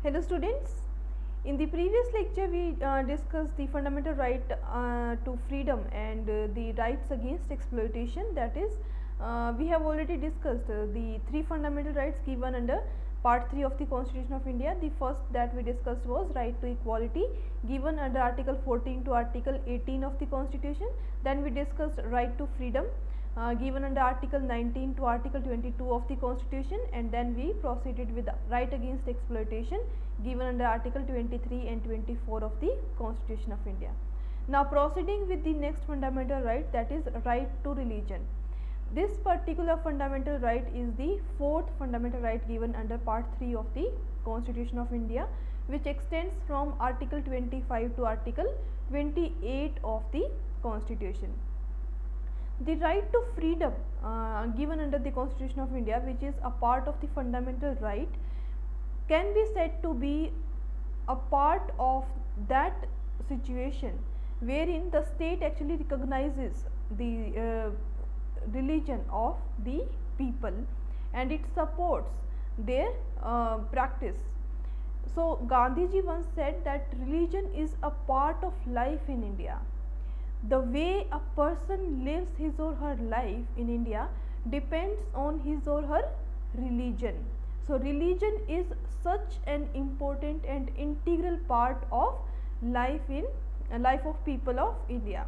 Hello students, in the previous lecture we discussed the fundamental right to freedom and the rights against exploitation. That is, we have already discussed the three fundamental rights given under part 3 of the Constitution of India. The first that we discussed was right to equality given under article 14 to article 18 of the Constitution. Then we discussed right to freedom given under article 19 to article 22 of the Constitution, and then we proceeded with right against exploitation given under article 23 and 24 of the Constitution of India. Now proceeding with the next fundamental right, that is right to religion. This particular fundamental right is the fourth fundamental right given under part 3 of the Constitution of India, which extends from article 25 to article 28 of the Constitution. The right to freedom given under the Constitution of India, which is a part of the fundamental right, can be said to be a part of that situation wherein the state actually recognizes the religion of the people and it supports their practice. So Gandhiji once said that religion is a part of life in India. The way a person lives his or her life in India depends on his or her religion. So religion is such an important and integral part of life of people of India.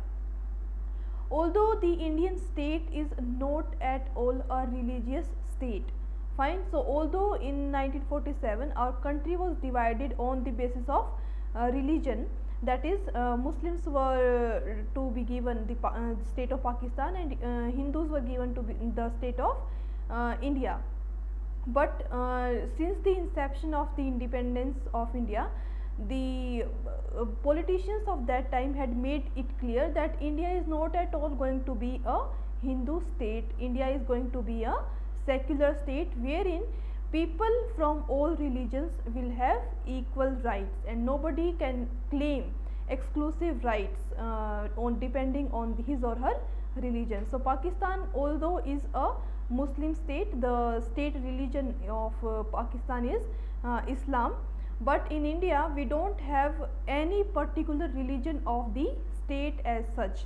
Although the Indian state is not at all a religious state, fine. So although in 1947 our country was divided on the basis of religion, that is, Muslims were to be given the state of Pakistan and Hindus were given to be the state of India. But since the inception of the independence of India, the politicians of that time had made it clear that India is not at all going to be a Hindu state. India is going to be a secular state wherein people from all religions will have equal rights and nobody can claim exclusive rights on depending on his or her religion. So Pakistan, although is a Muslim state, the state religion of Pakistan is Islam, but in India we don't have any particular religion of the state as such,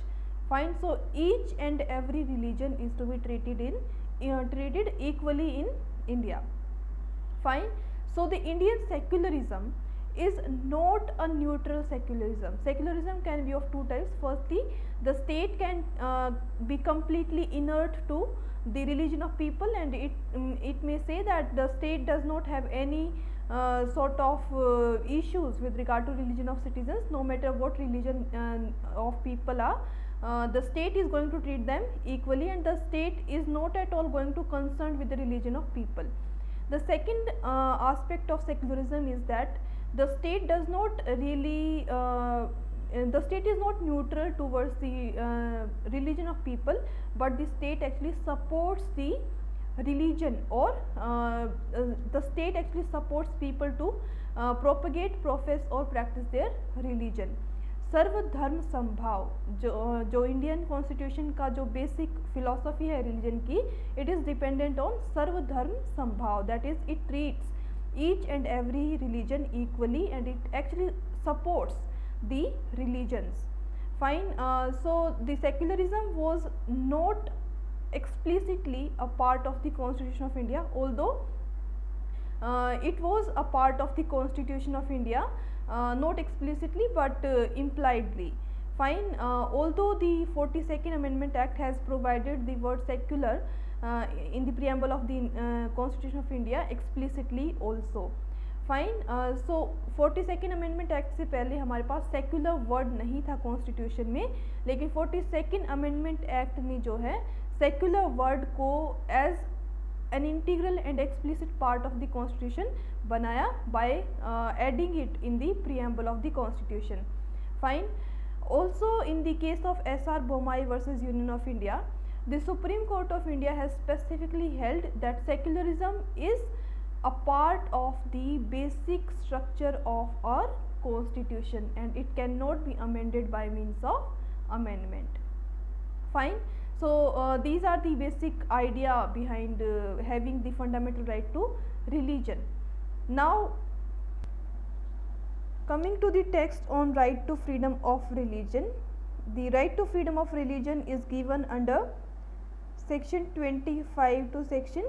fine. So each and every religion is to be treated equally in India, fine. So the Indian secularism is not a neutral secularism. Secularism can be of two types. Firstly, the state can be completely inert to the religion of people, and it may say that the state does not have any sort of issues with regard to religion of citizens. No matter what religion of people are, the state is going to treat them equally, and the state is not at all going to concern with the religion of people. The second aspect of secularism is that the state does not really the state is not neutral towards the religion of people, but the state actually supports the religion, or the state actually supports people to propagate, profess or practice their religion. सर्व धर्म संभाव जो Indian constitution का जो basic philosophy है religion की, it is dependent on sarva dharma sambhav. That is it treats each and every religion equally and it actually supports the religions, fine. So the secularism was not explicitly a part of the Constitution of India, although it was a part of the Constitution of India, not explicitly but impliedly, fine. Although the 42nd Amendment Act has provided the word secular in the preamble of the Constitution of India explicitly also, fine. So 42nd Amendment Act से पहले हमारे पास secular word नहीं था Constitution में, लेकिन 42nd Amendment Act ने जो है secular word को as an integral and explicit part of the Constitution बनाया by adding it in the preamble of the Constitution, fine. Also in the case of S.R. Bommai versus Union of India, the Supreme Court of India has specifically held that secularism is a part of the basic structure of our Constitution and it cannot be amended by means of amendment, fine. So these are the basic idea behind having the fundamental right to religion. Now Coming to the text on right to freedom of religion, the right to freedom of religion is given under section 25 to section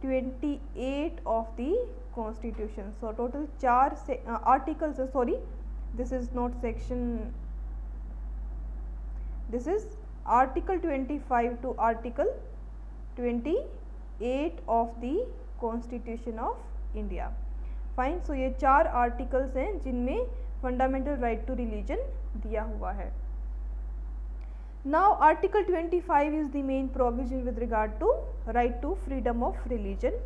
28 of the Constitution. So total 4 articles, sorry, this is not section, this is article 25 to article 28 of the Constitution of India. Fine. So ये 4 articles हैं जिनमें fundamental right to religion दिया हुआ है. Now article 25 is the main provision with regard to right to freedom of religion,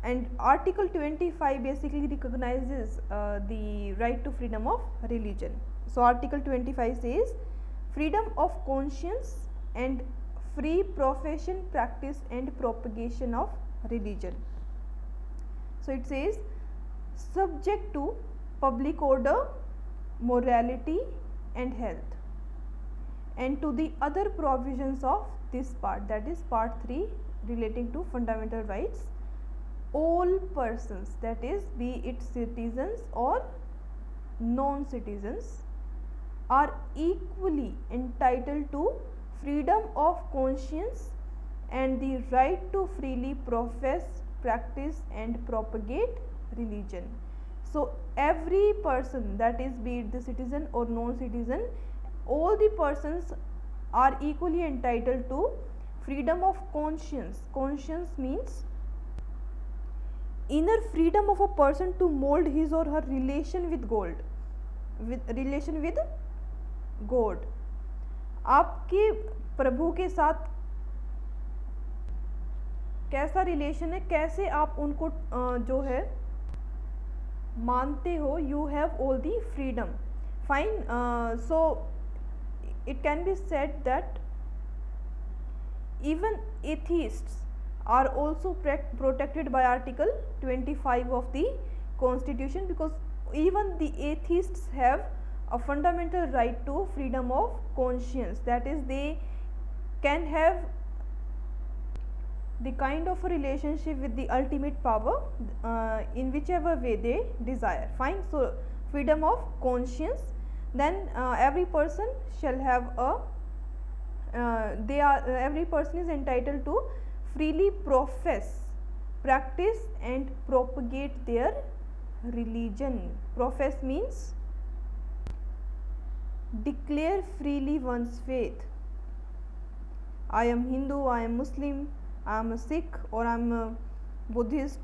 and article 25 basically recognises the right to freedom of religion. So article 25 says freedom of conscience and free profession, practice and propagation of religion. So it says subject to public order, morality and health, and to the other provisions of this part, that is part 3 relating to fundamental rights, all persons, that is be it citizens or non-citizens, are equally entitled to freedom of conscience and the right to freely profess, practice and propagate religion. So every person, that is be it the citizen or non-citizen, all the persons are equally entitled to freedom of conscience. Conscience means inner freedom of a person to mold his or her relation with God, God. आपके प्रभु के साथ कैसा relation है, कैसे आप उनको जो है मानते हो, you have all the freedom. Fine. So it can be said that even atheists are also protected by article 25 of the Constitution, because even the atheists have a fundamental right to freedom of conscience, that is they can have the kind of a relationship with the ultimate power in whichever way they desire. Fine. So freedom of conscience, then every person shall have a every person is entitled to freely profess, practice and propagate their religion. Profess means declare freely one's faith. I am Hindu, I am Muslim, I am a Sikh or I am a Buddhist.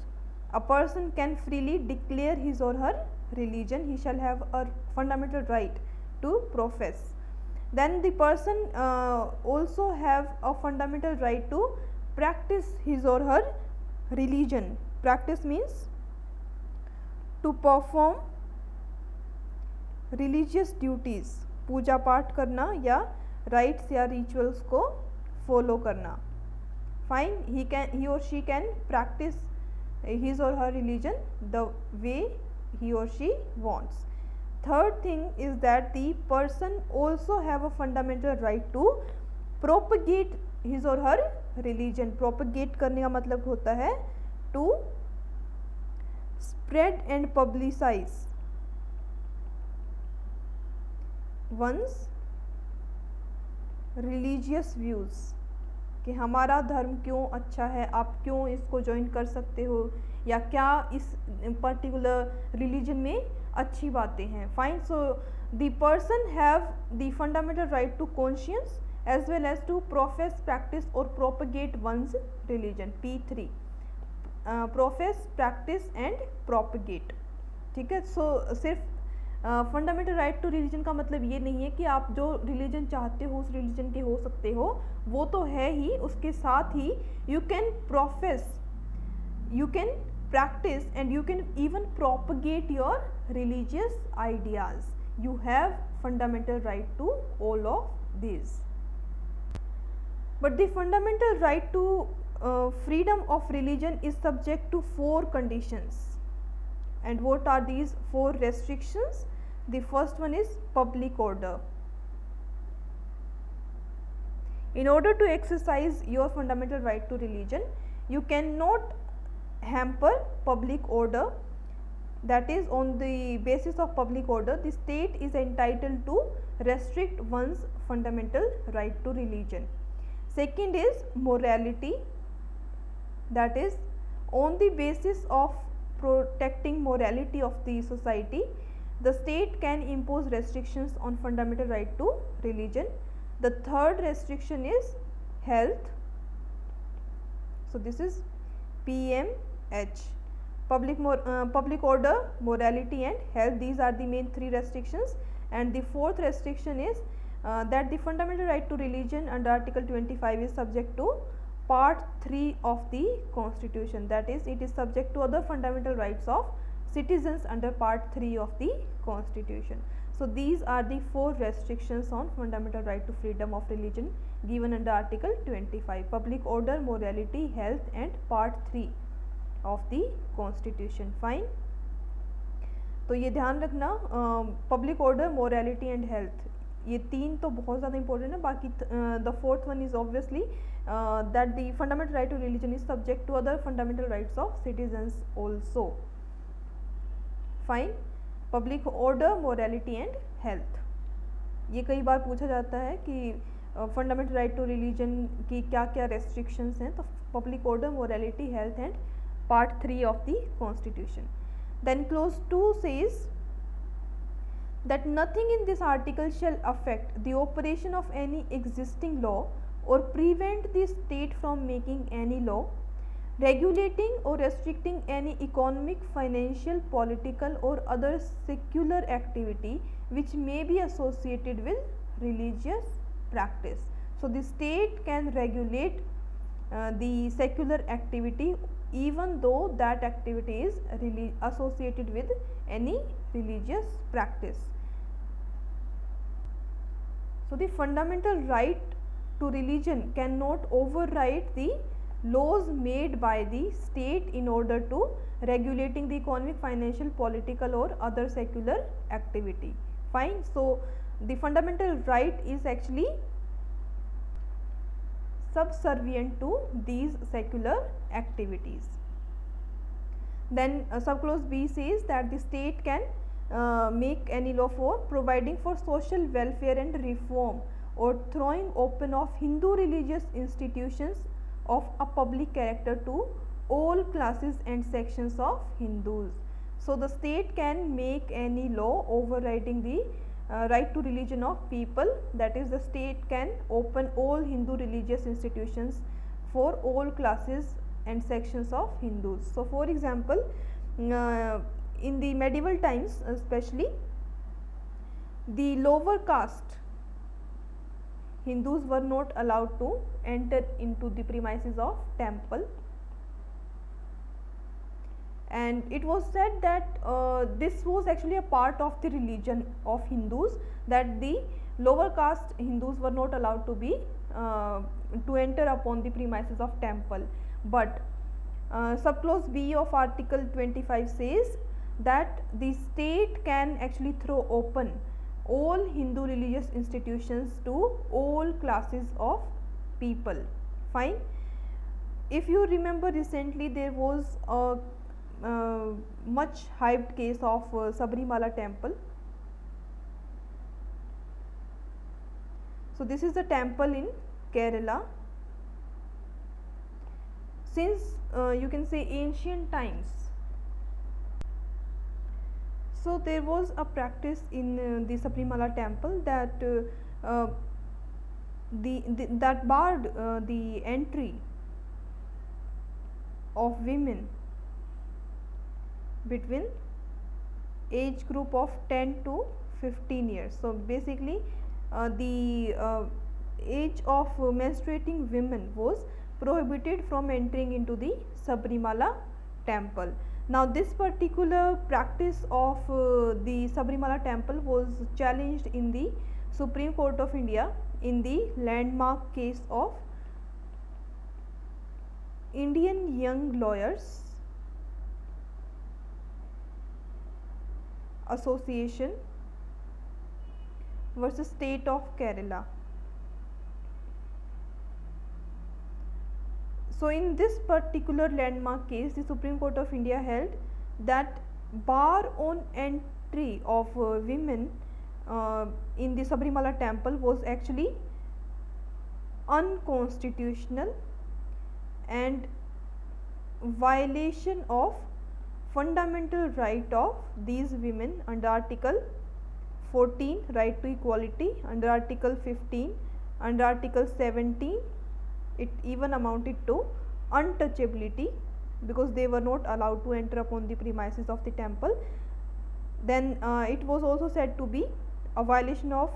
A person can freely declare his or her religion. He shall have a fundamental right to profess. Then the person also have a fundamental right to practice his or her religion. Practice means to perform religious duties, पूजा पाठ करना या rites या rituals को follow करना. Fine. He or she can practice his or her religion the way he or she wants. Third thing is that the person also have a fundamental right to propagate his or her religion. Propagate करने का मतलब होता है to spread and publicize one's religious views, कि हमारा धर्म क्यों अच्छा है, आप क्यों इसको ज्वाइन कर सकते हो, या क्या इस पर्टिकुलर रिलीजन में अच्छी बातें हैं. Fine. So the person have the fundamental right to conscious as well as to profess, practice or propagate one's religion. P3 profess, practice and propagate. ठीक है. सो सिर्फ फंडामेंटल राइट टू रिलीजन का मतलब ये नहीं है कि आप जो रिलीजन चाहते हो उस रिलीजन के हो सकते हो, वो तो है ही, उसके साथ ही you can profess, you can practice and you can even propagate your religious ideas. You have fundamental right to all of these. But the fundamental right to freedom of religion is subject to 4 conditions. And what are these 4 restrictions? The first one is public order. In order to exercise your fundamental right to religion, you cannot hamper public order that is on the basis of public order, the state is entitled to restrict one's fundamental right to religion. Second is morality, that is on the basis of protecting morality of the society, the state can impose restrictions on fundamental right to religion. The third restriction is health. So this is PMH, public order, morality and health. These are the main three restrictions. And the fourth restriction is that the fundamental right to religion under Article 25 is subject to Part 3 of the Constitution, that is it is subject to other fundamental rights of citizens under Part 3 of the Constitution. So these are the four restrictions on fundamental right to freedom of religion given under Article 25: public order, morality, health and Part 3 of the Constitution. Fine. तो ये ध्यान रखना, public order, morality and health, ये तीन तो बहुत ज़्यादा important है. बाकी the fourth one is obviously that the fundamental right to religion is subject to other fundamental rights of citizens also. Fine. Public order, morality and health, ये कई बार पूछा जाता है कि फंडामेंटल राइट टू रिलीजन की क्या क्या रेस्ट्रिक्शंस हैं. तो public order, morality, health and Part 3 of the Constitution. Then clause 2 says that nothing in this article shall affect the operation of any existing law or prevent the state from making any law regulating or restricting any economic, financial, political or other secular activity which may be associated with religious practice. So the state can regulate the secular activity even though that activity is associated with any religious practice. So the fundamental right to religion cannot override the laws made by the state in order to regulating the economic, financial, political or other secular activity. Fine. So the fundamental right is actually subservient to these secular activities. Then subclause B says that the state can make any law for providing for social welfare and reform or throwing open of Hindu religious institutions of a public character to all classes and sections of Hindus. So the state can make any law overriding the right to religion of people, that is the state can open all Hindu religious institutions for all classes and sections of Hindus. So for example, in the medieval times especially, the lower caste Hindus were not allowed to enter into the premises of temple, and it was said that this was actually a part of the religion of Hindus, that the lower caste Hindus were not allowed to be to enter upon the premises of temple. But subclause B of Article 25 says that the state can actually throw open all Hindu religious institutions to all classes of people. Fine. If you remember, recently there was a much hyped case of Sabrimala temple. So this is a temple in Kerala. Since you can say ancient times, so there was a practice in the Sabrimala temple that that barred the entry of women between age group of 10 to 15 years. So basically the age of menstruating women was prohibited from entering into the Sabrimala temple. Now this particular practice of the Sabrimala temple was challenged in the Supreme Court of India in the landmark case of Indian Young Lawyers Association versus State of Kerala. So in this particular landmark case, the Supreme Court of India held that bar on entry of women in the Sabrimala temple was actually unconstitutional and violation of fundamental right of these women under Article 14 right to equality, under Article 15, under Article 17 it even amounted to untouchability because they were not allowed to enter upon the premises of the temple. Then it was also said to be a violation of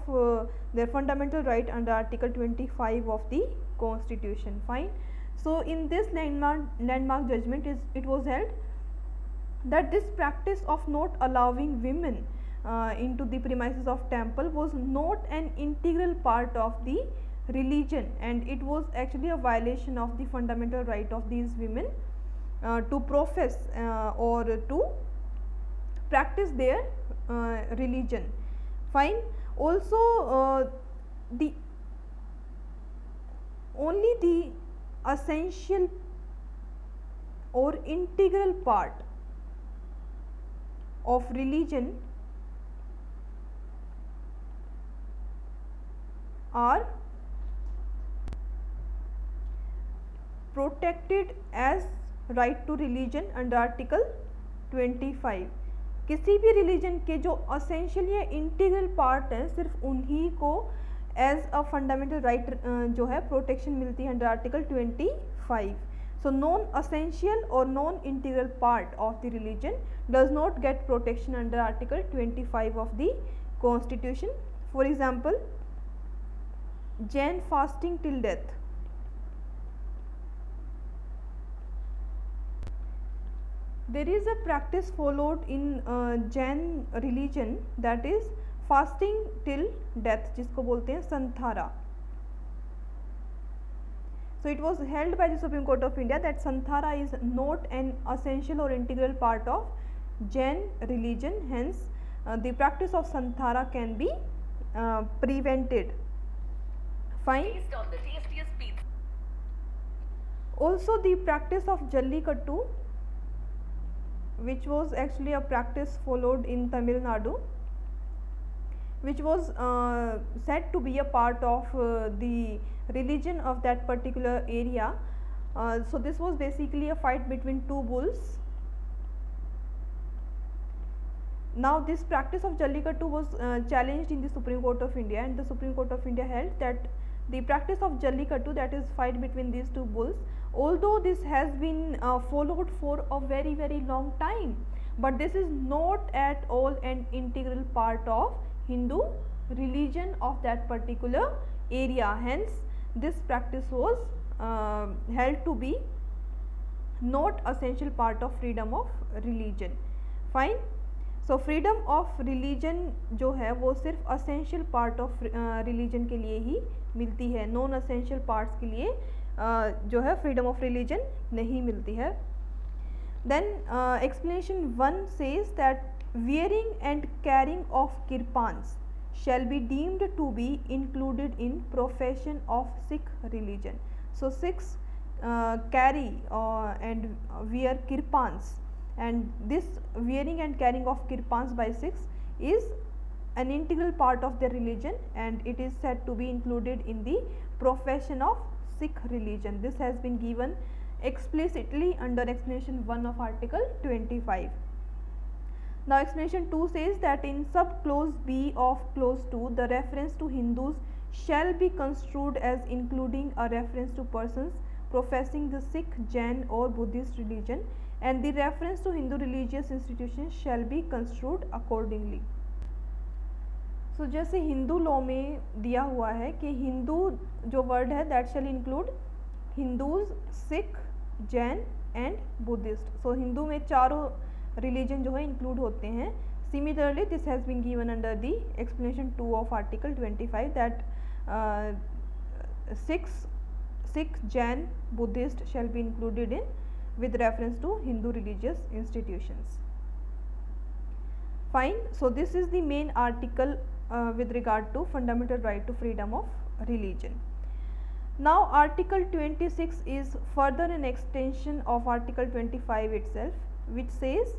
their fundamental right under Article 25 of the Constitution. Fine. So in this landmark judgment it was held that this practice of not allowing women into the premises of temple was not an integral part of the religion, and it was actually a violation of the fundamental right of these women to profess or to practice their religion. Fine. Also the only the essential or integral part of religion are protected as right to religion under Article 25. किसी भी religion के जो essential या integral part है सिर्फ उन्हीं को as a fundamental right जो है प्रोटेक्शन मिलती है under article 25. So non essential or non integral part of the religion does not get protection under Article 25 of the Constitution. For example, Jain fasting till death. There is a practice followed in Jain religion that is fasting till death, जिसको बोलते हैं संथारा. So it was held by the Supreme Court of India that santhara is not an essential or integral part of Jain religion. Hence, the practice of santhara can be prevented. Fine. Based on the tastiest pizza. Also, the practice of Jallikattu, which was actually a practice followed in Tamil Nadu, which was said to be a part of the religion of that particular area. So this was basically a fight between two bulls. Now this practice of Jallikattu was challenged in the Supreme Court of India, and the Supreme Court of India held that the practice of Jallikattu, that is fight between these two bulls, although this has been followed for a very long time, but this is not at all an integral part of Hindu religion of that particular area. Hence this practice was held to be not essential part of freedom of religion. Fine. So freedom of religion जो है वो सिर्फ essential part of religion के लिए ही मिलती है, non essential parts के लिए जो है freedom of religion नहीं मिलती है. Then explanation 1 says that wearing and carrying of kirpans shall be deemed to be included in profession of Sikh religion. So Sikhs carry and wear kirpans, and this wearing and carrying of kirpans by Sikhs is an integral part of their religion, and it is said to be included in the profession of Sikh religion. This has been given explicitly under explanation 1 of Article 25. Now explanation 2 says that in sub clause B of clause 2, the reference to Hindus shall be construed as including a reference to persons professing the Sikh, Jain or Buddhist religion, and the reference to Hindu religious institutions shall be construed accordingly. So जैसे Hindu law में दिया हुआ है कि हिंदू जो word है that shall include Hindus, Sikh, Jain and Buddhist. So Hindu में चारों रिलीजन जो है इंक्लूड होते हैं. Similarly this has been given under the explanation 2 of article 25 that Sikh, Jain, Buddhist shall be included in with reference to Hindu religious institutions. Fine. So this is the main article with regard to fundamental right to freedom of religion. Now article 26 is further an extension of article 25 itself, which says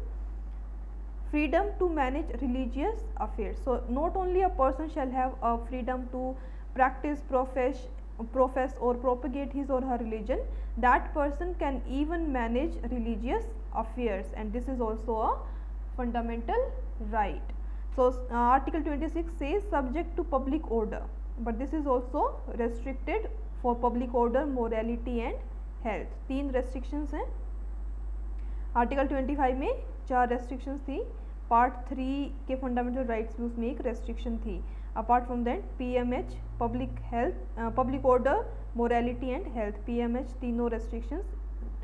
freedom to manage religious affairs. So not only a person shall have a freedom to practice, profess or propagate his or her religion, that person can even manage religious affairs, and this is also a fundamental right. So article 26 says subject to public order, but this is also restricted for public order, morality and health. 3 restrictions हैं. Article 25 में 4 restrictions थी. Part 3 के fundamental rights में उसमें एक restriction थी. Apart from that PMH, public health, public order, morality and health, PMH तीनों restrictions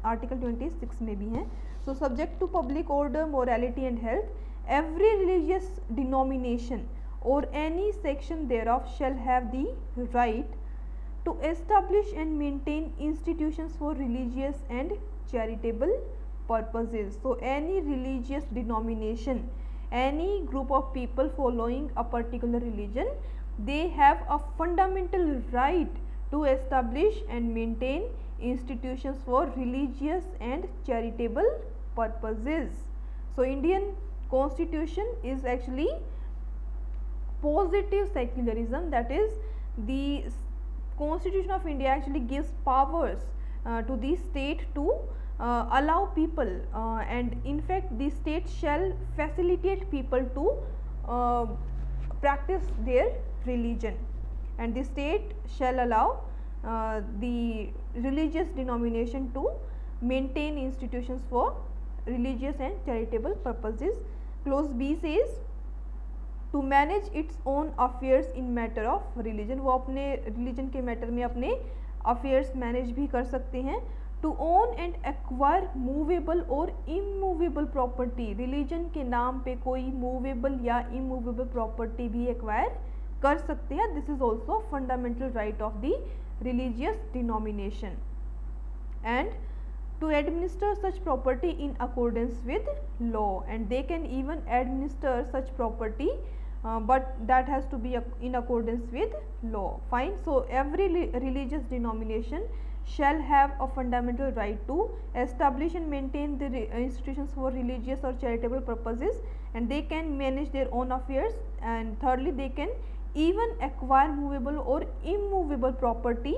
article 26 में भी हैं. So subject to public order, morality and health, every religious denomination or any section thereof shall have the right to establish and maintain institutions for religious and charitable purposes. So any religious denomination, any group of people following a particular religion, they have a fundamental right to establish and maintain institutions for religious and charitable purposes. So Indian Constitution is actually positive secularism, that is the Constitution of India actually gives powers to the state to allow people and in fact the state shall facilitate people to practice their religion, and the state shall allow the religious denomination to maintain institutions for religious and charitable purposes. Clause B says to manage its own affairs in matter of religion. वो अपने religion के matter में अपने affairs manage भी कर सकते हैं. To own and acquire movable और immovable property. religion के नाम पे कोई movable या immovable property भी acquire कर सकते हैं. This is also fundamental right of the religious denomination. And to administer such property in accordance with law, and they can even administer such property but that has to be in accordance with law. Fine. So every religious denomination shall have a fundamental right to establish and maintain the institutions for religious or charitable purposes, and they can manage their own affairs, and thirdly they can even acquire movable or immovable property,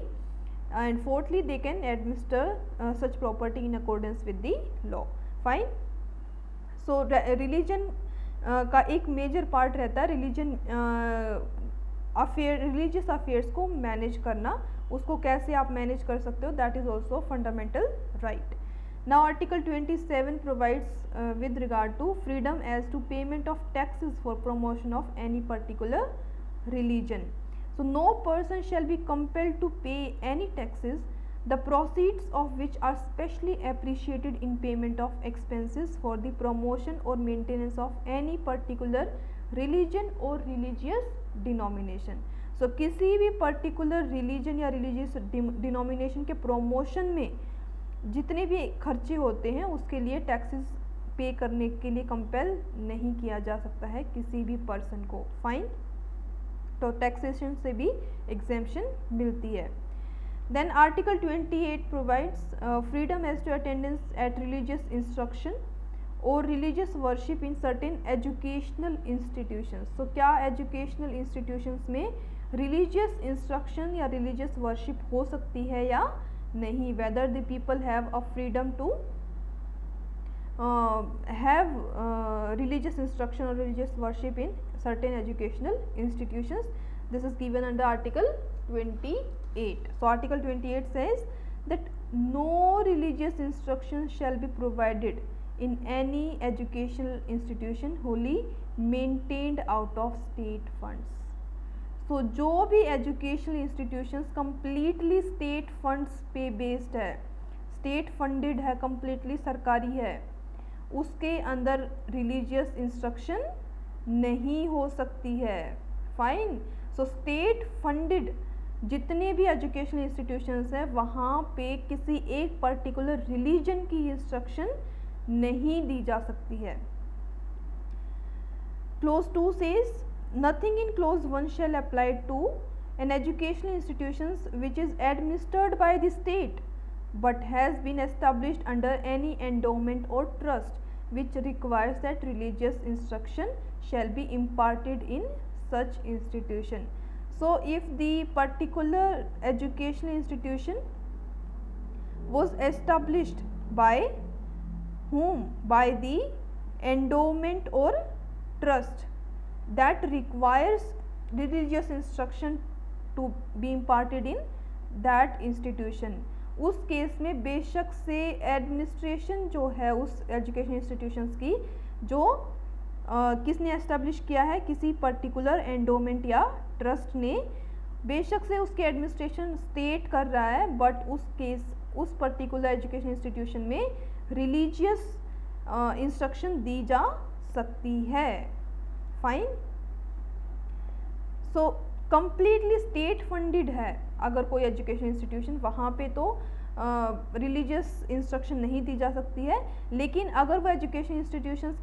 and fourthly they can administer such property in accordance with the law. Fine. So religion का एक major part रहता है religious affairs को manage करना. उसको कैसे आप manage कर सकते हो, that is also fundamental right. Now article 27 provides with regard to freedom as to payment of taxes for promotion of any particular religion. So no person shall be compelled to pay any taxes, the proceeds of which are specially appreciated in payment of expenses for the promotion or maintenance of any particular religion or religious denomination. So किसी भी particular religion या religious denomination के promotion में जितने भी खर्चे होते हैं उसके लिए taxes पे करने के लिए compel नहीं किया जा सकता है किसी भी person को. Fine. तो टैक्सेशन से भी एग्जेम्पशन मिलती है. Then article 28 provides freedom as to attendance at religious instruction और religious worship in certain educational institutions. तो क्या एजुकेशनल इंस्टीट्यूशंस में रिलीजियस इंस्ट्रक्शन या रिलीजियस वर्शिप हो सकती है या नहीं, whether the people have a freedom to have religious instruction or religious worship in certain educational institutions. This is given under article 28. So article 28 says that no religious instruction shall be provided in any educational institution wholly maintained out of state funds. So जो भी educational institutions completely state funds पे based है, state funded है, completely सरकारी है, उसके अंदर religious instruction नहीं हो सकती है. फाइन. सो स्टेट फंडेड जितने भी एजुकेशनल इंस्टीट्यूशंस हैं वहाँ पे किसी एक पर्टिकुलर रिलीजन की इंस्ट्रक्शन नहीं दी जा सकती है. Close 2 says nothing in close 1 shall apply to an educational institutions which is administered by the state but has been established under any endowment or trust. which requires that religious instruction shall be imparted in such institution. So if the particular educational institution was established by whom? By the endowment or trust that requires religious instruction to be imparted in that institution, उस case में बेशक से administration जो है उस education institutions की जो किसने एस्टेब्लिश किया है, किसी पर्टिकुलर एंडोमेंट या ट्रस्ट ने, बेशक से उसके एडमिनिस्ट्रेशन स्टेट कर रहा है, बट उस केस उस पर्टिकुलर एजुकेशन इंस्टीट्यूशन में रिलीजियस इंस्ट्रक्शन दी जा सकती है. Fine. So completely state funded है अगर कोई एजुकेशन इंस्टीट्यूशन, वहाँ पे तो रिलीजियस इंस्ट्रक्शन नहीं दी जा सकती है. लेकिन अगर वो एजुकेशन इंस्टीट्यूशंस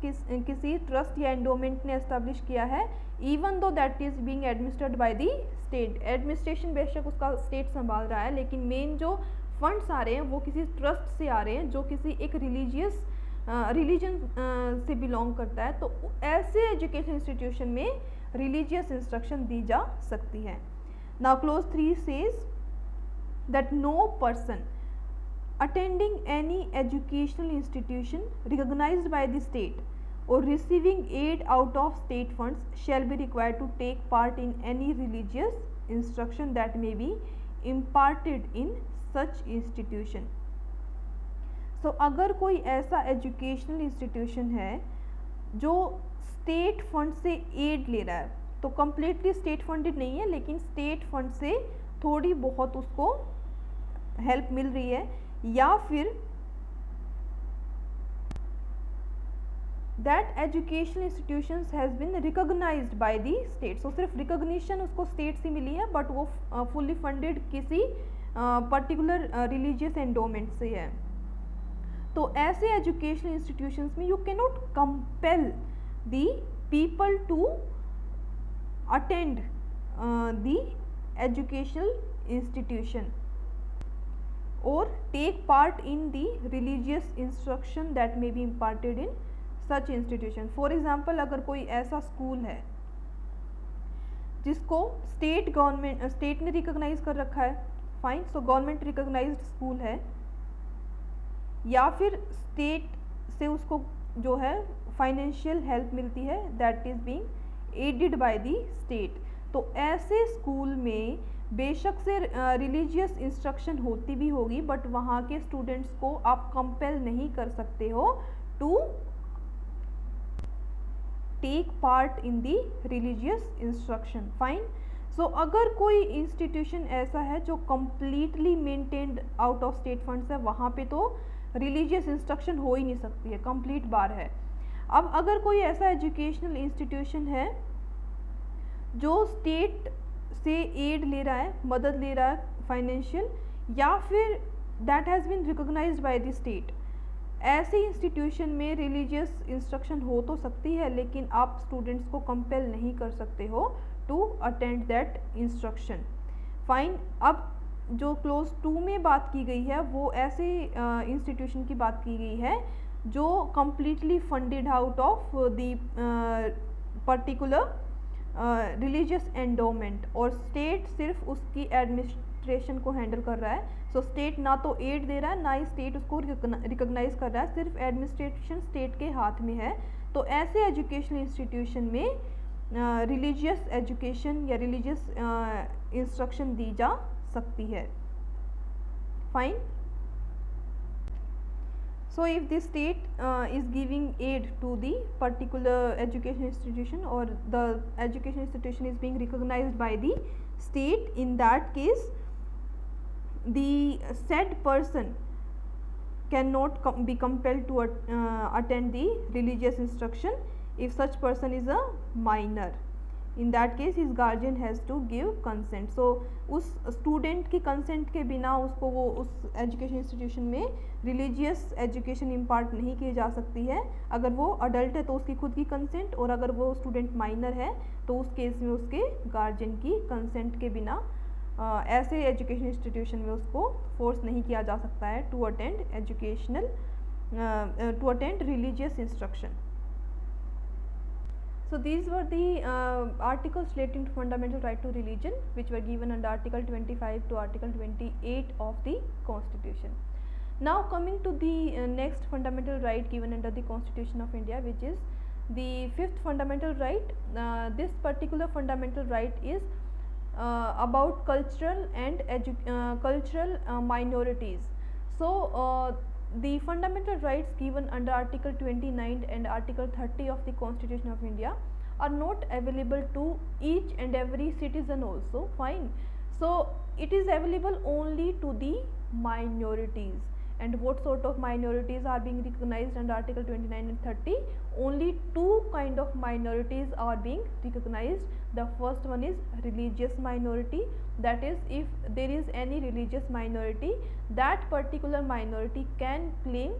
किसी ट्रस्ट या एंडोमेंट ने एस्टेब्लिश किया है, इवन दो that is being administered by the state, administration बेशक उसका स्टेट संभाल रहा है, लेकिन मेन जो फंड्स आ रहे हैं वो किसी ट्रस्ट से आ रहे हैं जो किसी एक रिलीजन से बिलोंग करता है, तो ऐसे एजुकेशन इंस्टीट्यूशन में रिलीजियस इंस्ट्रक्शन दी जा सकती है. Now clause 3 says that no person attending any educational institution recognized by the state or receiving aid out of state funds shall be required to take part in any religious instruction that may be imparted in such institution. So अगर कोई ऐसा educational institution है जो state fund से add ले रहा है, तो कम्प्लीटली स्टेट फंडेड नहीं है लेकिन स्टेट फंड से थोड़ी बहुत उसको हेल्प मिल रही है, या फिर that educational institutions has been recognised by the state. So सिर्फ रिकॉग्निशन उसको स्टेट से मिली है, बट वो फुल्ली फंडेड किसी पर्टिकुलर रिलीजियस एंडोमेंट से है. तो ऐसे एजुकेशनल इंस्टीट्यूशंस में you can not compel the people to attend the educational institution or take part in the religious instruction that may be imparted in such institution. For example, अगर कोई ऐसा school है जिसको स्टेट ने recognise कर रखा है, fine, so government recognised school है, या फिर स्टेट से उसको जो है फाइनेंशियल हेल्प मिलती है that is being aided by the state, तो ऐसे स्कूल में बेशक से रिलीजियस इंस्ट्रक्शन होती भी होगी, बट वहाँ के स्टूडेंट्स को आप कंपेल नहीं कर सकते हो to take part in the religious instruction. Fine. So अगर कोई इंस्टीट्यूशन ऐसा है जो completely maintained out of state funds है, वहाँ पे तो रिलीजियस इंस्ट्रक्शन हो ही नहीं सकती है, कंप्लीट बार है. अब अगर कोई ऐसा एजुकेशनल इंस्टीट्यूशन है जो स्टेट से एड ले रहा है, मदद ले रहा है फाइनेंशियल, या फिर that has been recognised by the state, ऐसे इंस्टीट्यूशन में रिलीजियस इंस्ट्रक्शन हो तो सकती है, लेकिन आप स्टूडेंट्स को कंपेल नहीं कर सकते हो to attend that instruction. Fine. अब जो क्लोज 2 में बात की गई है वो ऐसे इंस्टीट्यूशन की बात की गई है जो completely funded out of the particular religious endowment, और स्टेट सिर्फ उसकी एडमिनिस्ट्रेशन को हैंडल कर रहा है. सो स्टेट ना तो एड दे रहा है, ना ही स्टेट उसको रिकॉग्नाइज कर रहा है, सिर्फ एडमिनिस्ट्रेशन स्टेट के हाथ में है. तो ऐसे एजुकेशनल इंस्टीट्यूशन में रिलीजियस एजुकेशन या रिलीजियस इंस्ट्रक्शन दी जा सकती है. Fine. So if the state is giving aid to the particular education institution, or the education institution is being recognized by the state, in that case the said person cannot be compelled to attend the religious instruction if such person is a minor. In that case his guardian has to give consent. So उस student की consent के बिना उसको वो उस education institution में religious education impart नहीं की जा सकती है. अगर वो अडल्ट है तो उसकी खुद की कंसेंट, और अगर वो स्टूडेंट माइनर है तो उस केस में उसके गार्जियन की कंसेंट के बिना ऐसे एजुकेशन इंस्टीट्यूशन में उसको फोर्स नहीं किया जा सकता है to attend educational religious instruction. So these were the articles relating to fundamental right to religion, which were given under Article 25 to Article 28 of the Constitution. Now coming to the next fundamental right given under the Constitution of India, which is the fifth fundamental right. This particular fundamental right is about cultural and minorities. So the fundamental rights given under Article 29 and Article 30 of the Constitution of India are not available to each and every citizen also, fine. So it is available only to the minorities. And what sort of minorities are being recognized under Article 29 and 30? Only two kind of minorities are being recognized. The first one is religious minority, that is, if there is any religious minority, that particular minority can claim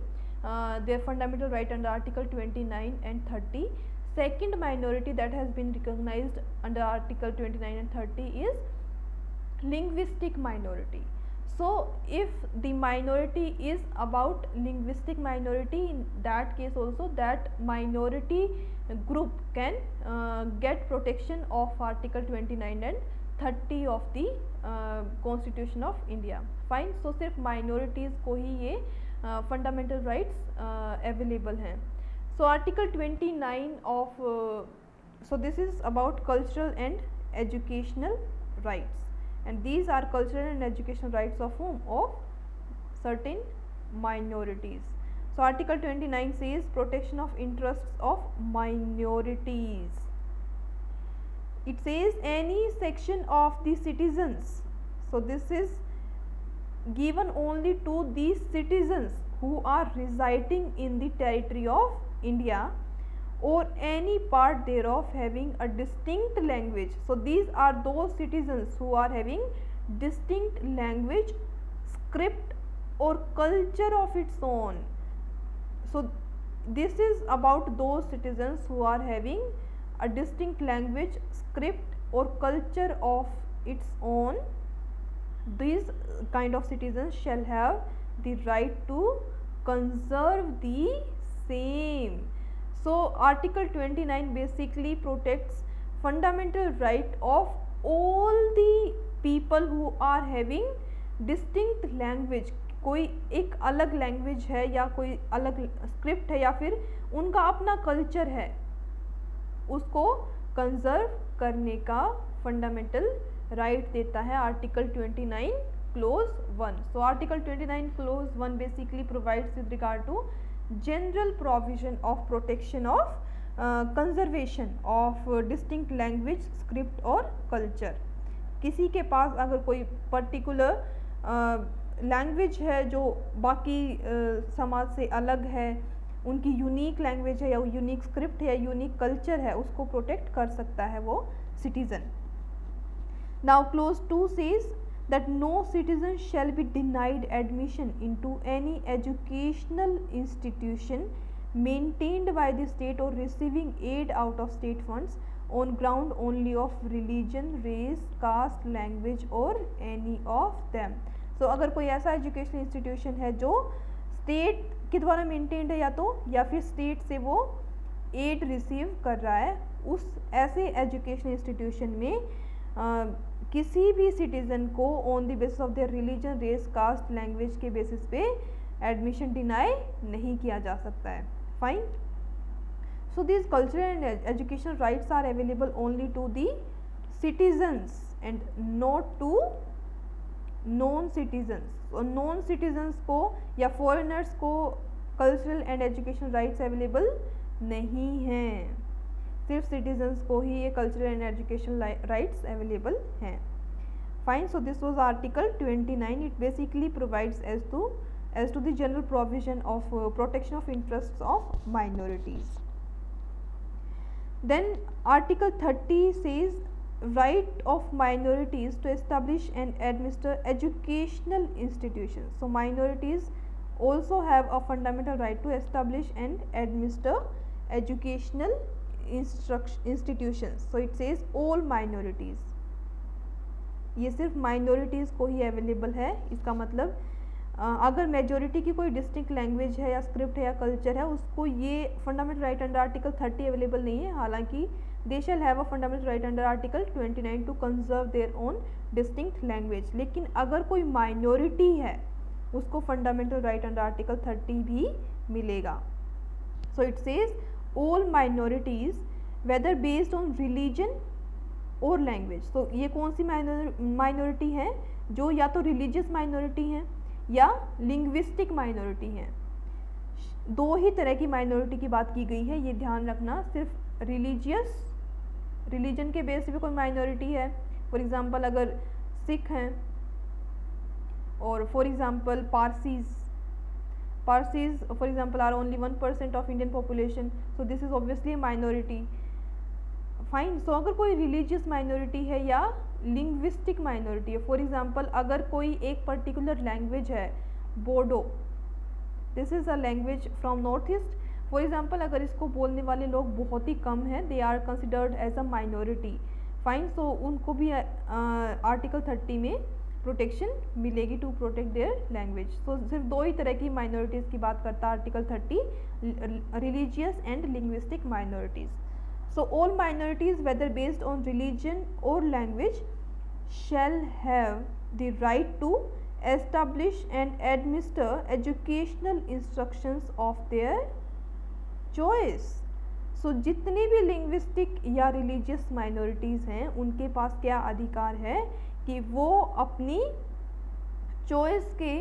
their fundamental right under Article 29 and 30. Second minority that has been recognized under Article 29 and 30 is linguistic minority. So if the minority is about linguistic minority, in that case also that minority group can get protection of Article 29 and 30 of the Constitution of India, fine. So सिर्फ minorities को ही ये fundamental rights available हैं. So Article 29 of so this is about cultural and educational rights, and these are cultural and educational rights of whom? Of certain minorities. So Article 29 says protection of interests of minorities. It says any section of the citizens. So this is given only to these citizens who are residing in the territory of India or any part thereof having a distinct language. So these are those citizens who are having distinct language, script or culture of its own. So this is about those citizens who are having a distinct language, script or culture of its own. These kind of citizens shall have the right to conserve the same. So Article 29 basically protects fundamental right of all the people who are having distinct language. कोई एक अलग language है या कोई अलग script है या फिर उनका अपना कल्चर है, उसको कंजर्व करने का फंडामेंटल राइट देता है article 29 clause 1. So article 29 clause 1 basically provides with regard to general provision of protection of conservation of distinct language, script और culture. किसी के पास अगर कोई particular लैंग्वेज है जो बाकी समाज से अलग है, उनकी यूनिक लैंग्वेज है या यूनिक स्क्रिप्ट है या यूनिक कल्चर है, उसको प्रोटेक्ट कर सकता है वो citizen. Now close 2 says that no citizen shall be denied admission into any educational institution maintained by the state or receiving aid out of state funds on ground only of religion, race, caste, language or any of them. So अगर कोई ऐसा educational institution है जो state के द्वारा maintained है या फिर स्टेट से वो एड रिसीव कर रहा है, उस ऐसे एजुकेशनल इंस्टीट्यूशन में किसी भी सिटीज़न को on the basis of their religion, race, caste, language के बेसिस पे एडमिशन डिनाई नहीं किया जा सकता है. Fine. So this cultural and educational rights are available only to the citizens and not to non citizens. Non citizens को या foreigners को cultural and educational rights available नहीं हैं. सिर्फ सिटीजन्स को ही ये cultural and educational rights available हैं. Fine. So this was article 29. It basically provides as to the general provision of protection of interests of minorities. Then article 30 says right of minorities to establish and administer educational institutions. So minorities also have a fundamental right to establish and administer educational institutions. So it says all minorities. ये सिर्फ minorities को ही available है. इसका मतलब अगर majority की कोई distinct language है या स्क्रिप्ट है या कल्चर है, उसको ये fundamental right under article 30 available नहीं है। हालांकि they shall have a fundamental right under article 29 to conserve their own distinct language. लेकिन अगर कोई माइनॉरिटी है उसको फंडामेंटल राइट अंडर आर्टिकल 30 भी मिलेगा। So it says all minorities whether based on religion और लैंग्वेज। तो ये कौन सी माइनॉरिटी है? जो या तो रिलीजियस माइनॉरिटी है या लिंग्विस्टिक माइनॉरिटी है। दो ही तरह की माइनॉरिटी की बात की गई है, ये ध्यान रखना। सिर्फ रिलीजन के बेस पे कोई माइनॉरिटी है, फॉर एग्जांपल अगर सिख हैं, और for example Parsis for example are only 1% of Indian population, so this is obviously minority. Fine. So अगर कोई रिलीजियस माइनॉरिटी है या लिंग्विस्टिक माइनॉरिटी है, फॉर एग्जांपल अगर कोई एक पर्टिकुलर लैंग्वेज है, Bodo, this is a language from north east, for example अगर इसको बोलने वाले लोग बहुत ही कम हैं, they are considered as a minority. Fine. So उनको भी आर्टिकल 30 में प्रोटेक्शन मिलेगी टू प्रोटेक्ट देयर लैंग्वेज। सो सिर्फ दो ही तरह की माइनॉरिटीज़ की बात करता है article 30, religious and linguistic minorities. So all minorities whether based on religion or language shall have the right to establish and administer educational instructions of their choice. So जितनी भी linguistic या religious minorities हैं उनके पास क्या अधिकार है कि वो अपनी choice के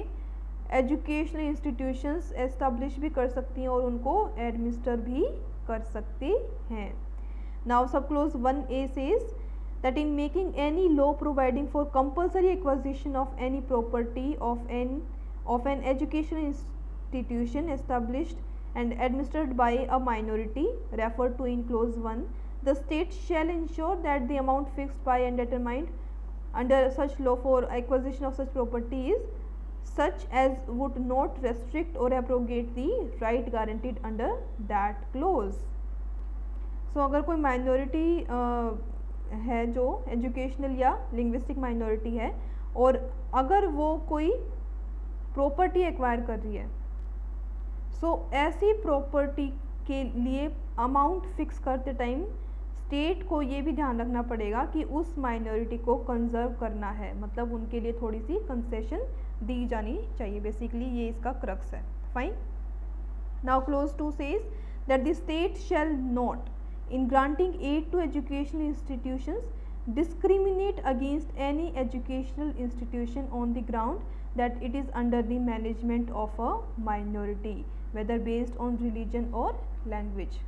एजुकेशनल इंस्टीट्यूशंस एस्टेब्लिश भी कर सकती हैं और उनको एडमिनिस्टर भी कर सकती हैं। Now subclause 1A says that in making any law providing for compulsory acquisition of any property of an educational institution established and administered by a minority referred to in clause 1, the state shall ensure that the amount fixed by and determined under such law for acquisition of such property is such as would not restrict or abrogate the right guaranteed under that clause. सो अगर कोई minority है जो educational या linguistic minority है और अगर वो कोई प्रॉपर्टी एक्वायर कर रही है, सो ऐसी प्रॉपर्टी के लिए अमाउंट फिक्स करते टाइम स्टेट को ये भी ध्यान रखना पड़ेगा कि उस माइनॉरिटी को कंजर्व करना है, मतलब उनके लिए थोड़ी सी कंसेशन दी जानी चाहिए। बेसिकली ये इसका क्रक्स है। Fine. Now close 2 says that the state shall not in granting aid to educational institutions discriminate against any educational institution on the ground that it is under the management of a minority whether based on religion or language.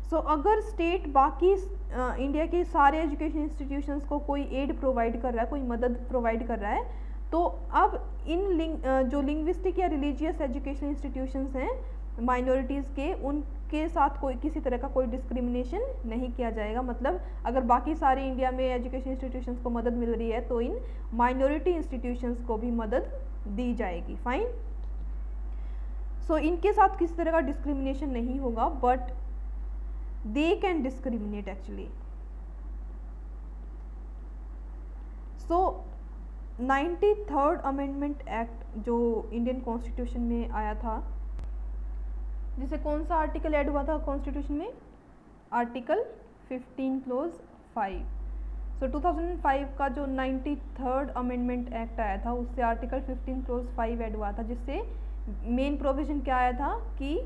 So अगर state बाकी India के सारे education institutions को कोई aid provide कर रहा है, कोई मदद प्रोवाइड कर रहा है, तो अब इन जो लिंग्विस्टिक या रिलीजियस एजुकेशन इंस्टीट्यूशंस हैं माइनॉरिटीज़ के, उनके साथ कोई किसी तरह का कोई डिस्क्रिमिनेशन नहीं किया जाएगा। मतलब अगर बाकी सारे इंडिया में एजुकेशन इंस्टीट्यूशंस को मदद मिल रही है तो इन माइनॉरिटी इंस्टीट्यूशंस को भी मदद दी जाएगी। फाइन। सो इनके साथ किसी तरह का डिस्क्रिमिनेशन नहीं होगा, but they can discriminate actually. So 93rd amendment act जो इंडियन कॉन्स्टिट्यूशन में आया था, जिसे कौन सा आर्टिकल ऐड हुआ था कॉन्स्टिट्यूशन में? Article 15 clause 5। सो 2005 का जो 93rd अमेंडमेंट एक्ट आया था उससे आर्टिकल 15 क्लोज 5 ऐड हुआ था, जिससे मेन प्रोविजन क्या आया था कि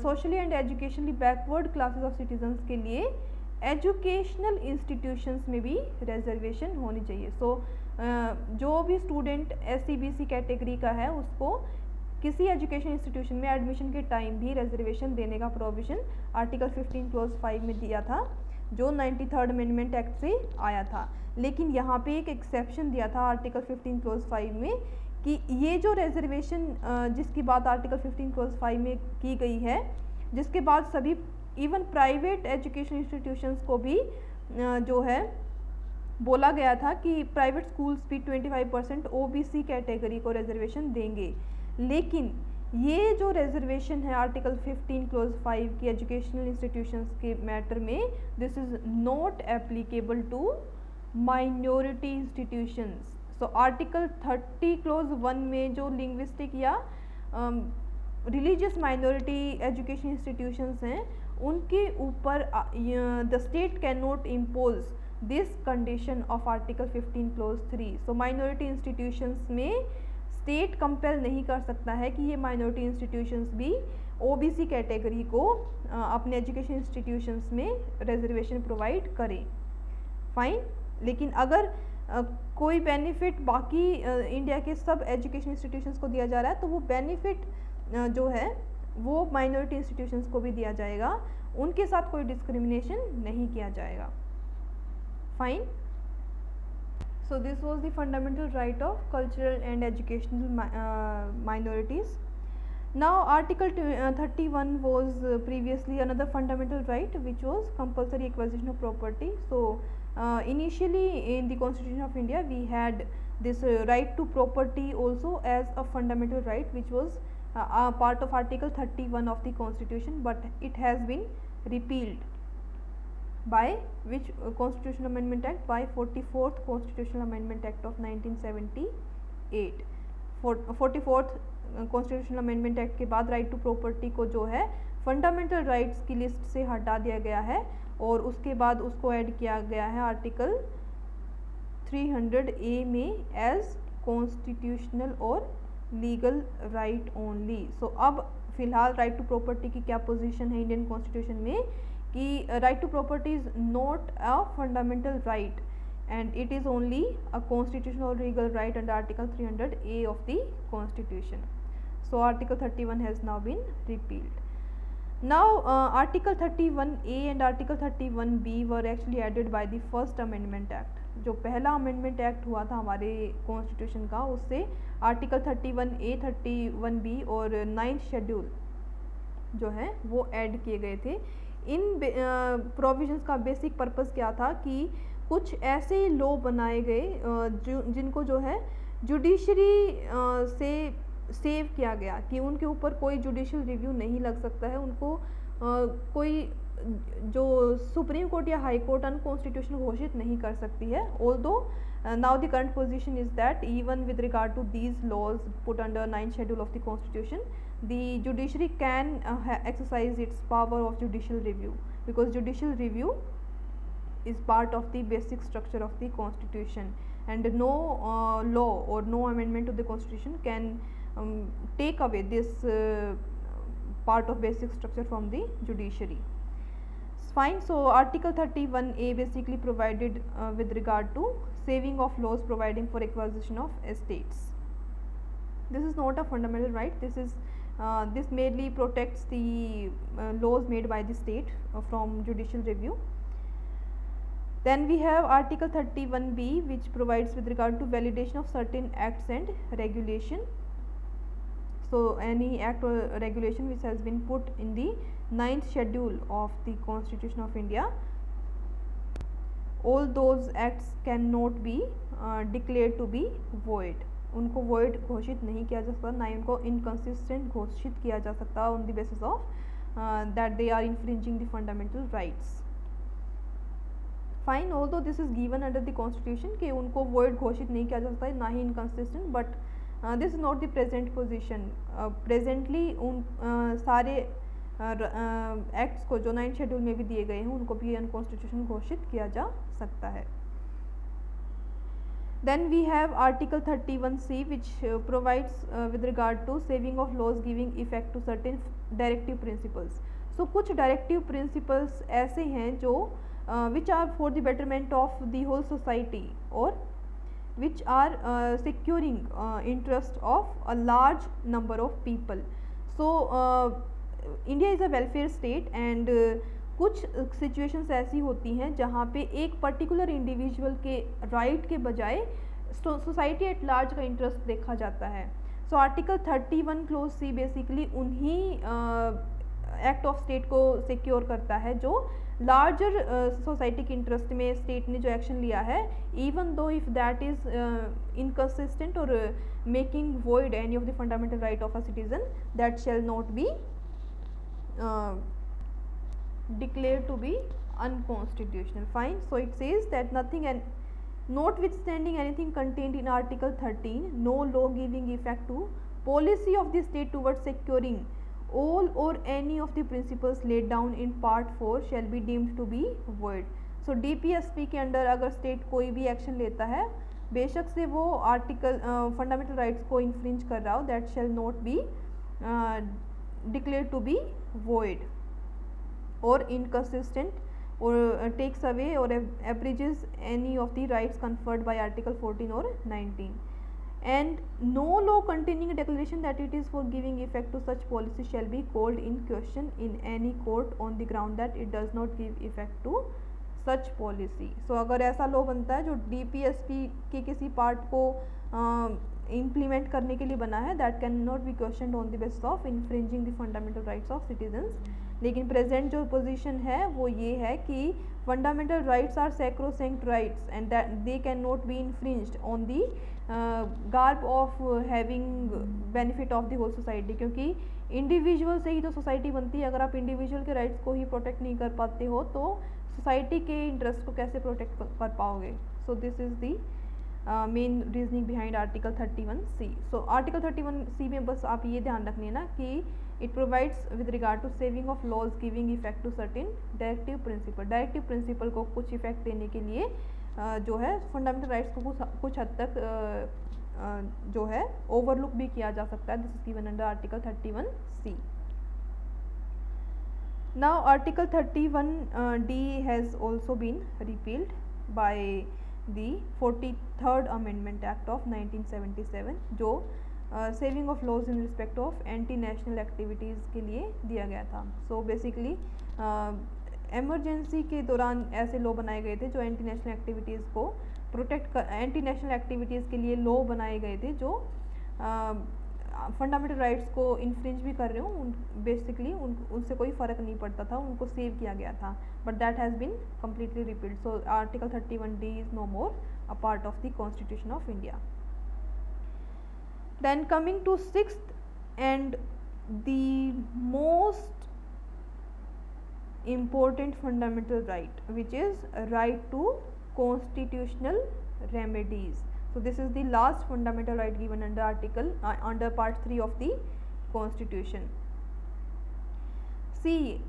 socially and educationally backward classes of citizens के लिए एजुकेशनल इंस्टीट्यूशंस में भी रिजर्वेशन होनी चाहिए। सो जो भी स्टूडेंट SC/BC कैटेगरी का है उसको किसी एजुकेशन इंस्टीट्यूशन में एडमिशन के टाइम भी रिजर्वेशन देने का प्रोविजन आर्टिकल 15 क्लोज 5 में दिया था, जो 93rd अमेंडमेंट एक्ट से आया था। लेकिन यहाँ पे एक एक्सेप्शन दिया था आर्टिकल 15 क्लोज 5 में कि ये जो रिजर्वेशन जिसकी बात आर्टिकल 15 क्लोज 5 में की गई है, जिसके बाद सभी इवन प्राइवेट एजुकेशन इंस्टीट्यूशंस को भी जो है बोला गया था कि प्राइवेट स्कूल्स भी 25% OBC कैटेगरी को रिजर्वेशन देंगे। लेकिन ये जो रिजर्वेशन है आर्टिकल 15 क्लोज 5 की एजुकेशनल इंस्टीट्यूशंस के मैटर में, this is not applicable to minority institutions. So article 30 clause 1 में जो लिंग्विस्टिक या रिलीजियस माइनॉरिटी एजुकेशन इंस्टीट्यूशंस हैं उनके ऊपर the state can not impose this condition of article 15 close 3। So minority institutions में state compel नहीं कर सकता है कि ये माइनॉरिटी इंस्टीट्यूशंस भी ओबीसी कैटेगरी को अपने एजुकेशन इंस्टीट्यूशंस में रिजर्वेशन प्रोवाइड करें। फाइन, लेकिन अगर कोई बेनिफिट बाकी इंडिया के सब एजुकेशन इंस्टीट्यूशंस को दिया जा रहा है तो वो बेनिफिट जो है वो माइनॉरिटी इंस्टीट्यूशंस को भी दिया जाएगा, उनके साथ कोई डिस्क्रिमिनेशन नहीं किया जाएगा। Fine, so this was the fundamental right of cultural and educational minorities. Now article 31 was previously another fundamental right which was compulsory acquisition of property. So initially in the Constitution of India we had this right to property also as a fundamental right which was a part of article 31 of the Constitution, but it has been repealed by which Constitutional Amendment Act? By 44th Constitutional Amendment Act of 1978। 44th Constitutional Amendment Act के बाद right to property को जो है fundamental rights की list से हटा दिया गया है और उसके बाद उसको ऐड किया गया है आर्टिकल 300A में एज कॉन्स्टिट्यूशनल और लीगल राइट ओनली। सो अब फिलहाल राइट टू प्रॉपर्टी की क्या पोजीशन है इंडियन कॉन्स्टिट्यूशन में कि right to property is not a fundamental right and it is only a constitutional or legal right under article 300A of the constitution. So article 31 has now been repealed. Now article 31A and article 31B were actually added by the first amendment act. जो पहला amendment act हुआ था हमारे constitution का उससे article 31A 31B और 9th schedule जो है वो ऐड किए गए थे। इन प्रोविजंस का बेसिक पर्पस क्या था कि कुछ ऐसे लॉ बनाए गए जिनको जो है जुडिशरी से सेव किया गया कि उनके ऊपर कोई जुडिशियल रिव्यू नहीं लग सकता है, उनको कोई जो सुप्रीम कोर्ट या हाई कोर्ट अनकॉन्स्टिट्यूशनल घोषित नहीं कर सकती है। Although now the current position is that even with regard to these laws put under 9th schedule of the constitution the judiciary can exercise its power of judicial review because judicial review is part of the basic structure of the constitution and no law or no amendment to the constitution can take away this part of basic structure from the judiciary. Fine. So article 31A basically provided with regard to saving of laws providing for acquisition of estates. This is not a fundamental right. This mainly protects the laws made by the state from judicial review. Then we have article 31B which provides with regard to validation of certain acts and regulation. So any act or regulation which has been put in the 9th schedule of the Constitution of India, all those acts cannot be declared to be void. उनको void घोषित नहीं किया जा सकता, ना ही उनको inconsistent घोषित किया जा सकता on the basis of that they are infringing the fundamental rights. Fine, although this is given under the constitution कि उनको void घोषित नहीं किया जा सकता है, ना ही inconsistent, but this is not the present position. Presently उन सारे एक्ट्स को जो 9th शेड्यूल में भी दिए गए हैं उनको भी अनकॉन्स्टिट्यूशनल घोषित किया जा सकता है। Then we have article 31C which provides with regard to saving of laws giving effect to certain directive principles. So कुछ directive principles ऐसे हैं जो which are for the betterment of the whole society or which are securing interest of a large number of people. So India is a welfare state and कुछ situations ऐसी होती हैं जहाँ पे एक पर्टिकुलर इंडिविजुअल के राइट के बजाय सोसाइटी एट लार्ज का इंटरेस्ट देखा जाता है। So article 31 clause C basically उन्हीं एक्ट ऑफ स्टेट को सिक्योर करता है जो लार्जर सोसाइटी के इंटरेस्ट में स्टेट ने जो एक्शन लिया है, even though if that is inconsistent और making void any of the fundamental right of a citizen, that shall not be declared to be unconstitutional. Fine. So it says that nothing Notwithstanding anything contained in Article 13, no law giving effect to policy of the state towards securing all or any of the principles laid down in Part 4 shall be deemed to be void. So DPSP के under अगर state कोई भी action लेता है, बेशक से वो article fundamental rights को इन्फ्रिंज कर रहा हो, that shall not be declared to be void or inconsistent or takes away or abridges any of the rights conferred by Article 14 or 19. And no law containing a declaration that it is for giving effect to such policy shall be called in question in any court on the ground that it does not give effect to such policy. So अगर ऐसा law बनता है जो DPSP के किसी part को implement करने के लिए बना है, that can not be question on the basis of infringing the fundamental rights of citizens. लेकिन प्रेजेंट जो पोजीशन है वो ये है कि fundamental rights are sacrosanct rights and that they can not be infringed on the garb of having benefit of the whole society, क्योंकि individual से ही तो सोसाइटी बनती है. अगर आप इंडिविजुअल के राइट्स को ही प्रोटेक्ट नहीं कर पाते हो तो सोसाइटी के इंटरेस्ट को कैसे प्रोटेक्ट कर पाओगे. So this is the main reasoning behind article 31C. So article 31C में बस आप ये ध्यान रखने ना कि it provides with regard to saving of laws giving effect to certain directive principle. Directive principle को कुछ इफेक्ट देने के लिए जो है फंडामेंटल राइट्स को कुछ हद तक जो है ओवरलुक भी किया जा सकता है. This is given under article 31C. Now article 31D has also been repealed by the 43rd amendment act of 1977 जो saving of laws in respect of anti national activities के लिए दिया गया था. सो बेसिकली एमरजेंसी के दौरान ऐसे law बनाए गए थे जो एंटी नेशनल एक्टिविटीज़ को प्रोटेक्ट कर, एंटी नेशनल एक्टिविटीज़ के लिए लॉ बनाए गए थे जो फंडामेंटल राइट्स को इन्फ्रिंज भी कर रहे हो, बेसिकली उनसे कोई फ़र्क नहीं पड़ता था, उनको सेव किया गया था. But that has been completely repealed. So article 31D is no more a part of the constitution of India. Then coming to sixth and the most important fundamental right, which is right to constitutional remedies. So this is the last fundamental right given under article under part 3 of the constitution. See,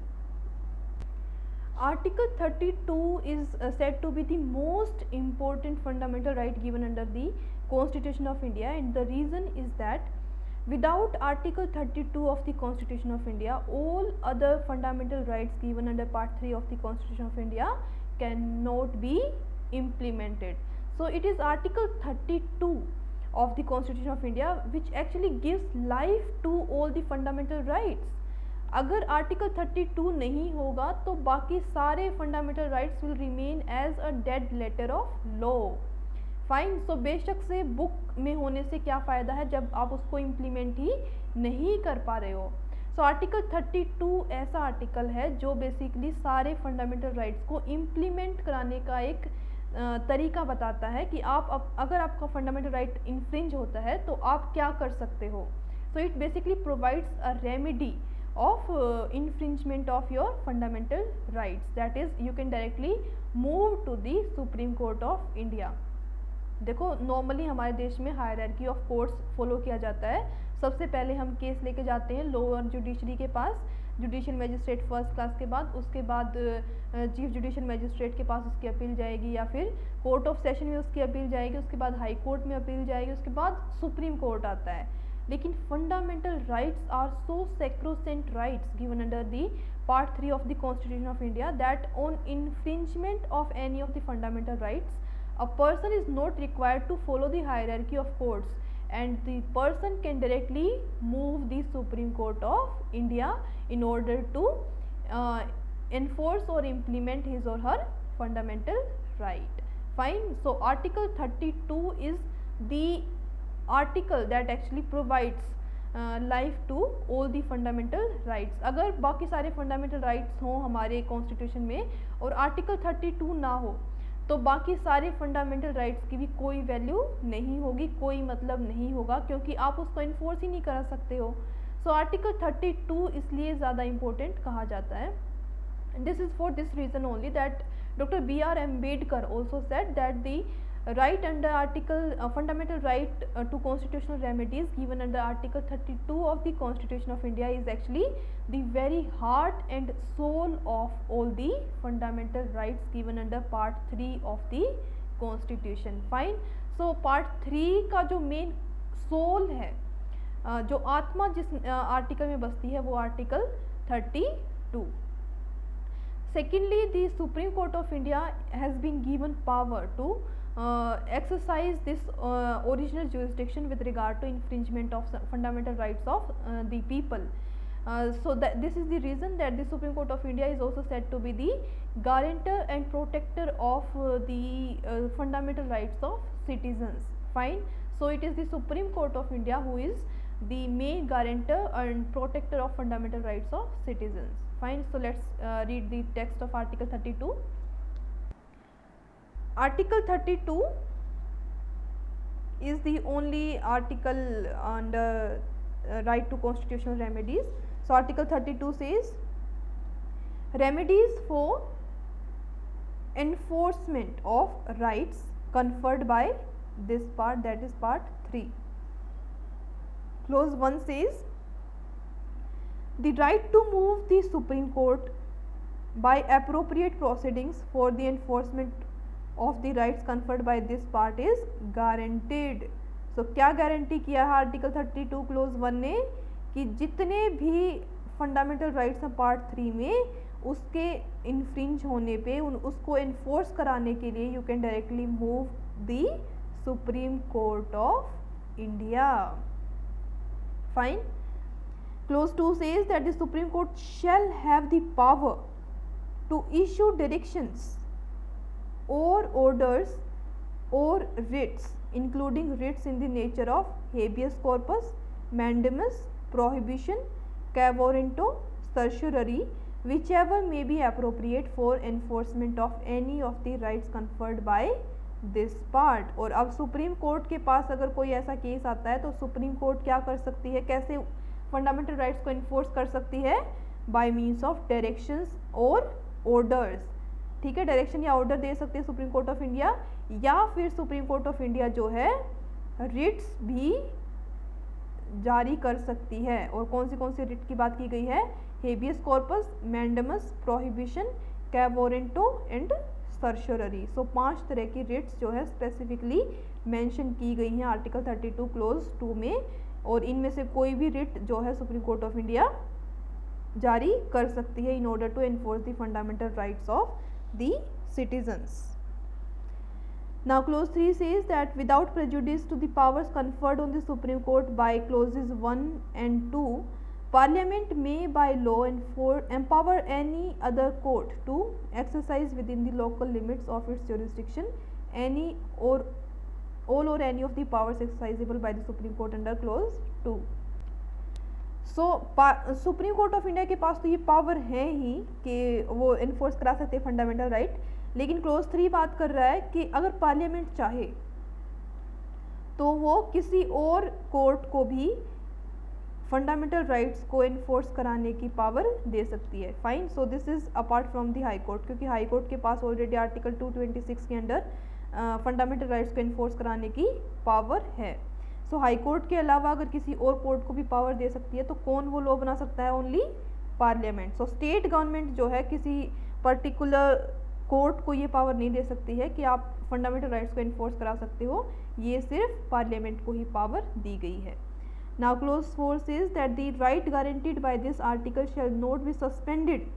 article 32 is said to be the most important fundamental right given under the Constitution of India, and the reason is that without article 32 of the Constitution of India, all other fundamental rights given under part 3 of the Constitution of India cannot be implemented. So it is article 32 of the Constitution of India which actually gives life to all the fundamental rights. अगर article 32 नहीं होगा तो बाकी सारे fundamental rights will remain as a dead letter of law. Fine. So बेशक से book में होने से क्या फ़ायदा है जब आप उसको इम्प्लीमेंट ही नहीं कर पा रहे हो. सो आर्टिकल 32 ऐसा आर्टिकल है जो बेसिकली सारे फंडामेंटल राइट्स को इम्प्लीमेंट कराने का एक तरीका बताता है कि आप अगर आपका फंडामेंटल राइट इन्फ्रिंज होता है तो आप क्या कर सकते हो. So it basically provides a remedy of infringement of your fundamental rights, that is you can directly move to the Supreme Court of India. देखो नॉर्मली हमारे देश में हायरार्की ऑफ कोर्ट्स फॉलो किया जाता है. सबसे पहले हम केस लेके जाते हैं लोअर जुडिशरी के पास, जुडिशियल मैजिस्ट्रेट फर्स्ट क्लास के बाद, उसके बाद चीफ जुडिशियल मैजिस्ट्रेट के पास उसकी अपील जाएगी, या फिर कोर्ट ऑफ सेशन में उसकी अपील जाएगी, उसके बाद हाई कोर्ट में अपील जाएगी, उसके बाद सुप्रीम कोर्ट आता है. लेकिन fundamental rights are so sacrosanct rights given under the part 3 of the Constitution of India that on infringement of any of the fundamental rights a person is not required to follow the hierarchy of courts and the person can directly move the Supreme Court of India in order to enforce or implement his or her fundamental right. Fine. So article 32 is the article that actually provides life to all the fundamental rights. अगर बाकी सारे fundamental rights हों हमारे constitution में और article 32 ना हो तो बाकी सारे fundamental rights की भी कोई value नहीं होगी, कोई मतलब नहीं होगा, क्योंकि आप उसको enforce ही नहीं कर सकते हो. So article 32 इसलिए ज़्यादा important कहा जाता है. This is for this reason only that Dr. B.R. Ambedkar also said that the right under article fundamental right to constitutional remedies given under article 32 of the Constitution of India is actually the very heart and soul of all the fundamental rights given under part 3 of the Constitution. Fine. So part 3 का जो main soul है, जो आत्मा जिस article में बसती है वो article 32. Secondly, the Supreme Court of India has been given power to exercise this original jurisdiction with regard to infringement of fundamental rights of the people. So that this is the reason that the Supreme Court of India is also said to be the guarantor and protector of the fundamental rights of citizens. Fine. So it is the Supreme Court of India who is the main guarantor and protector of fundamental rights of citizens. Fine. So let's read the text of article 32. Article 32 is the only article under right to constitutional remedies. So article 32 says remedies for enforcement of rights conferred by this part, that is part 3. Clause 1 says the right to move the Supreme Court by appropriate proceedings for the enforcement of the rights conferred by this part is guaranteed. So क्या guarantee किया है article 32 close 1 ने कि जितने भी fundamental rights हैं part 3 में उसके इन्फ्रिंज होने पे उसको इन्फोर्स कराने के लिए you can directly move the supreme court of India. Fine. Clause 2 says that the Supreme Court shall have the power to issue directions or orders or writs, including writs in the nature of habeas corpus, mandamus, prohibition, quo warranto, certiorari, whichever may be appropriate for enforcement of any of the rights conferred by this part. और अब supreme court के पास अगर कोई ऐसा case आता है तो supreme court क्या कर सकती है, कैसे फंडामेंटल राइट्स को इन्फोर्स कर सकती है, बाय मीन्स ऑफ डायरेक्शंस और ऑर्डर्स. ठीक है, डायरेक्शन या ऑर्डर दे सकती है सुप्रीम कोर्ट ऑफ इंडिया, या फिर सुप्रीम कोर्ट ऑफ इंडिया जो है रिट्स भी जारी कर सकती है. और कौन सी रिट की बात की गई है, हेबियस कॉर्पस, मैंडमस, प्रोहिबिशन, क्व वारंटो एंड सर्शोररी. सो 5 तरह की रिट्स जो है स्पेसिफिकली मेंशन की गई हैं आर्टिकल 32 क्लोज 2 में, और इनमें से कोई भी रिट जो है सुप्रीम कोर्ट ऑफ इंडिया जारी कर सकती है in order to enforce the fundamental rights of the citizens. Now clause 3 says that without prejudice to the powers conferred on the Supreme Court by clauses 1 and 2, Parliament may by law empower any other court to exercise within the local limits of its jurisdiction any or all or any of the powers exercisable by the Supreme Court under clause 2. So supreme court of India के पास तो ये power है ही कि वो enforce करा सकते हैं fundamental right, लेकिन क्लोज 3 बात कर रहा है कि अगर पार्लियामेंट चाहे तो वो किसी और कोर्ट को भी फंडामेंटल राइट्स को इन्फोर्स कराने की पावर दे सकती है. Fine. So this is apart from the high court, क्योंकि हाई कोर्ट के पास ऑलरेडी आर्टिकल 226 के अंडर फंडामेंटल राइट्स को इन्फोर्स कराने की पावर है. सो हाई कोर्ट के अलावा अगर किसी और कोर्ट को भी पावर दे सकती है तो कौन वो लॉ बना सकता है, ओनली पार्लियामेंट. सो स्टेट गवर्नमेंट जो है किसी पर्टिकुलर कोर्ट को ये पावर नहीं दे सकती है कि आप फंडामेंटल राइट्स को इन्फोर्स करा सकते हो, ये सिर्फ पार्लियामेंट को ही पावर दी गई है. Now clause 4 says that the right guaranteed by this article shall not be suspended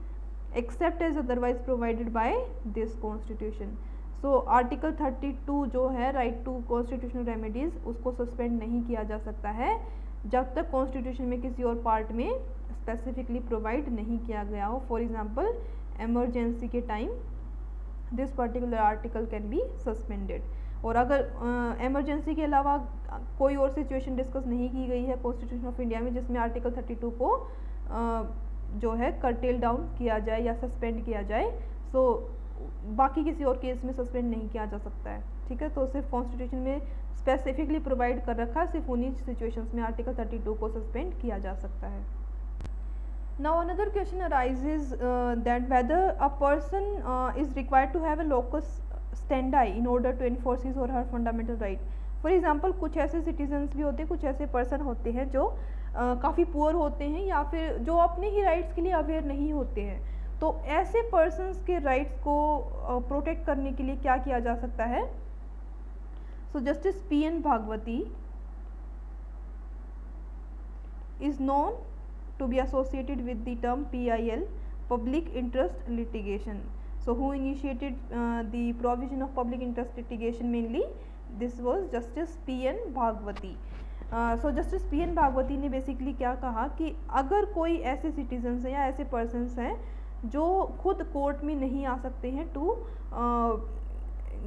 except as otherwise provided by this constitution. So article 32 जो है राइट टू कॉन्स्टिट्यूशनल रेमेडीज़, उसको सस्पेंड नहीं किया जा सकता है जब तक कॉन्स्टिट्यूशन में किसी और पार्ट में स्पेसिफिकली प्रोवाइड नहीं किया गया हो. फॉर एग्जांपल एमरजेंसी के time this particular article can be suspended. और अगर एमरजेंसी के अलावा कोई और सिचुएशन डिस्कस नहीं की गई है कॉन्स्टिट्यूशन ऑफ इंडिया में जिसमें आर्टिकल 32 को जो है कर्टेल डाउन किया जाए या सस्पेंड किया जाए, सो बाकी किसी और केस में सस्पेंड नहीं किया जा सकता है. ठीक है, तो सिर्फ कॉन्स्टिट्यूशन में स्पेसिफिकली प्रोवाइड कर रखा है, सिर्फ उन्हीं सिचुएशंस में आर्टिकल 32 को सस्पेंड किया जा सकता है. Now another question arises that whether a person is required to have a locus standi in order to enforce his और her fundamental right. For example कुछ ऐसे सिटीजन्स भी होते हैं, कुछ ऐसे पर्सन होते हैं जो काफ़ी पुअर होते हैं या फिर जो अपने ही राइट्स के लिए अवेयर नहीं होते हैं। तो ऐसे पर्सन्स के राइट्स को प्रोटेक्ट करने के लिए क्या किया जा सकता है? So justice P N. Bhagwati is known to be associated with the term PIL, public interest litigation. So who initiated the provision of public interest litigation? Mainly this was Justice P.N. Bhagwati. So Justice P.N. Bhagwati ने basically क्या कहा कि अगर कोई ऐसे citizens हैं या ऐसे persons हैं जो खुद कोर्ट में नहीं आ सकते हैं to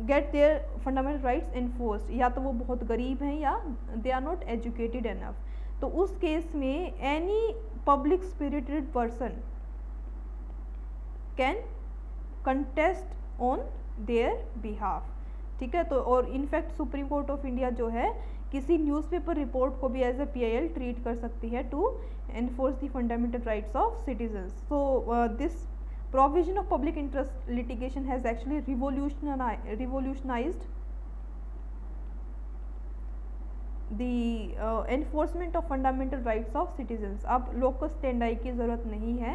get their fundamental rights enforced, या तो वो बहुत गरीब हैं या they are not educated enough, तो उस केस में any public spirited person can contest on their behalf. ठीक है, तो और in fact supreme court of India जो है किसी न्यूज़पेपर रिपोर्ट को भी एज ए PIL ट्रीट कर सकती है to enforce the fundamental rights of citizens. So this provision of public interest litigation has actually revolutionized the enforcement of fundamental rights of citizens. अब locus standi की ज़रूरत नहीं है,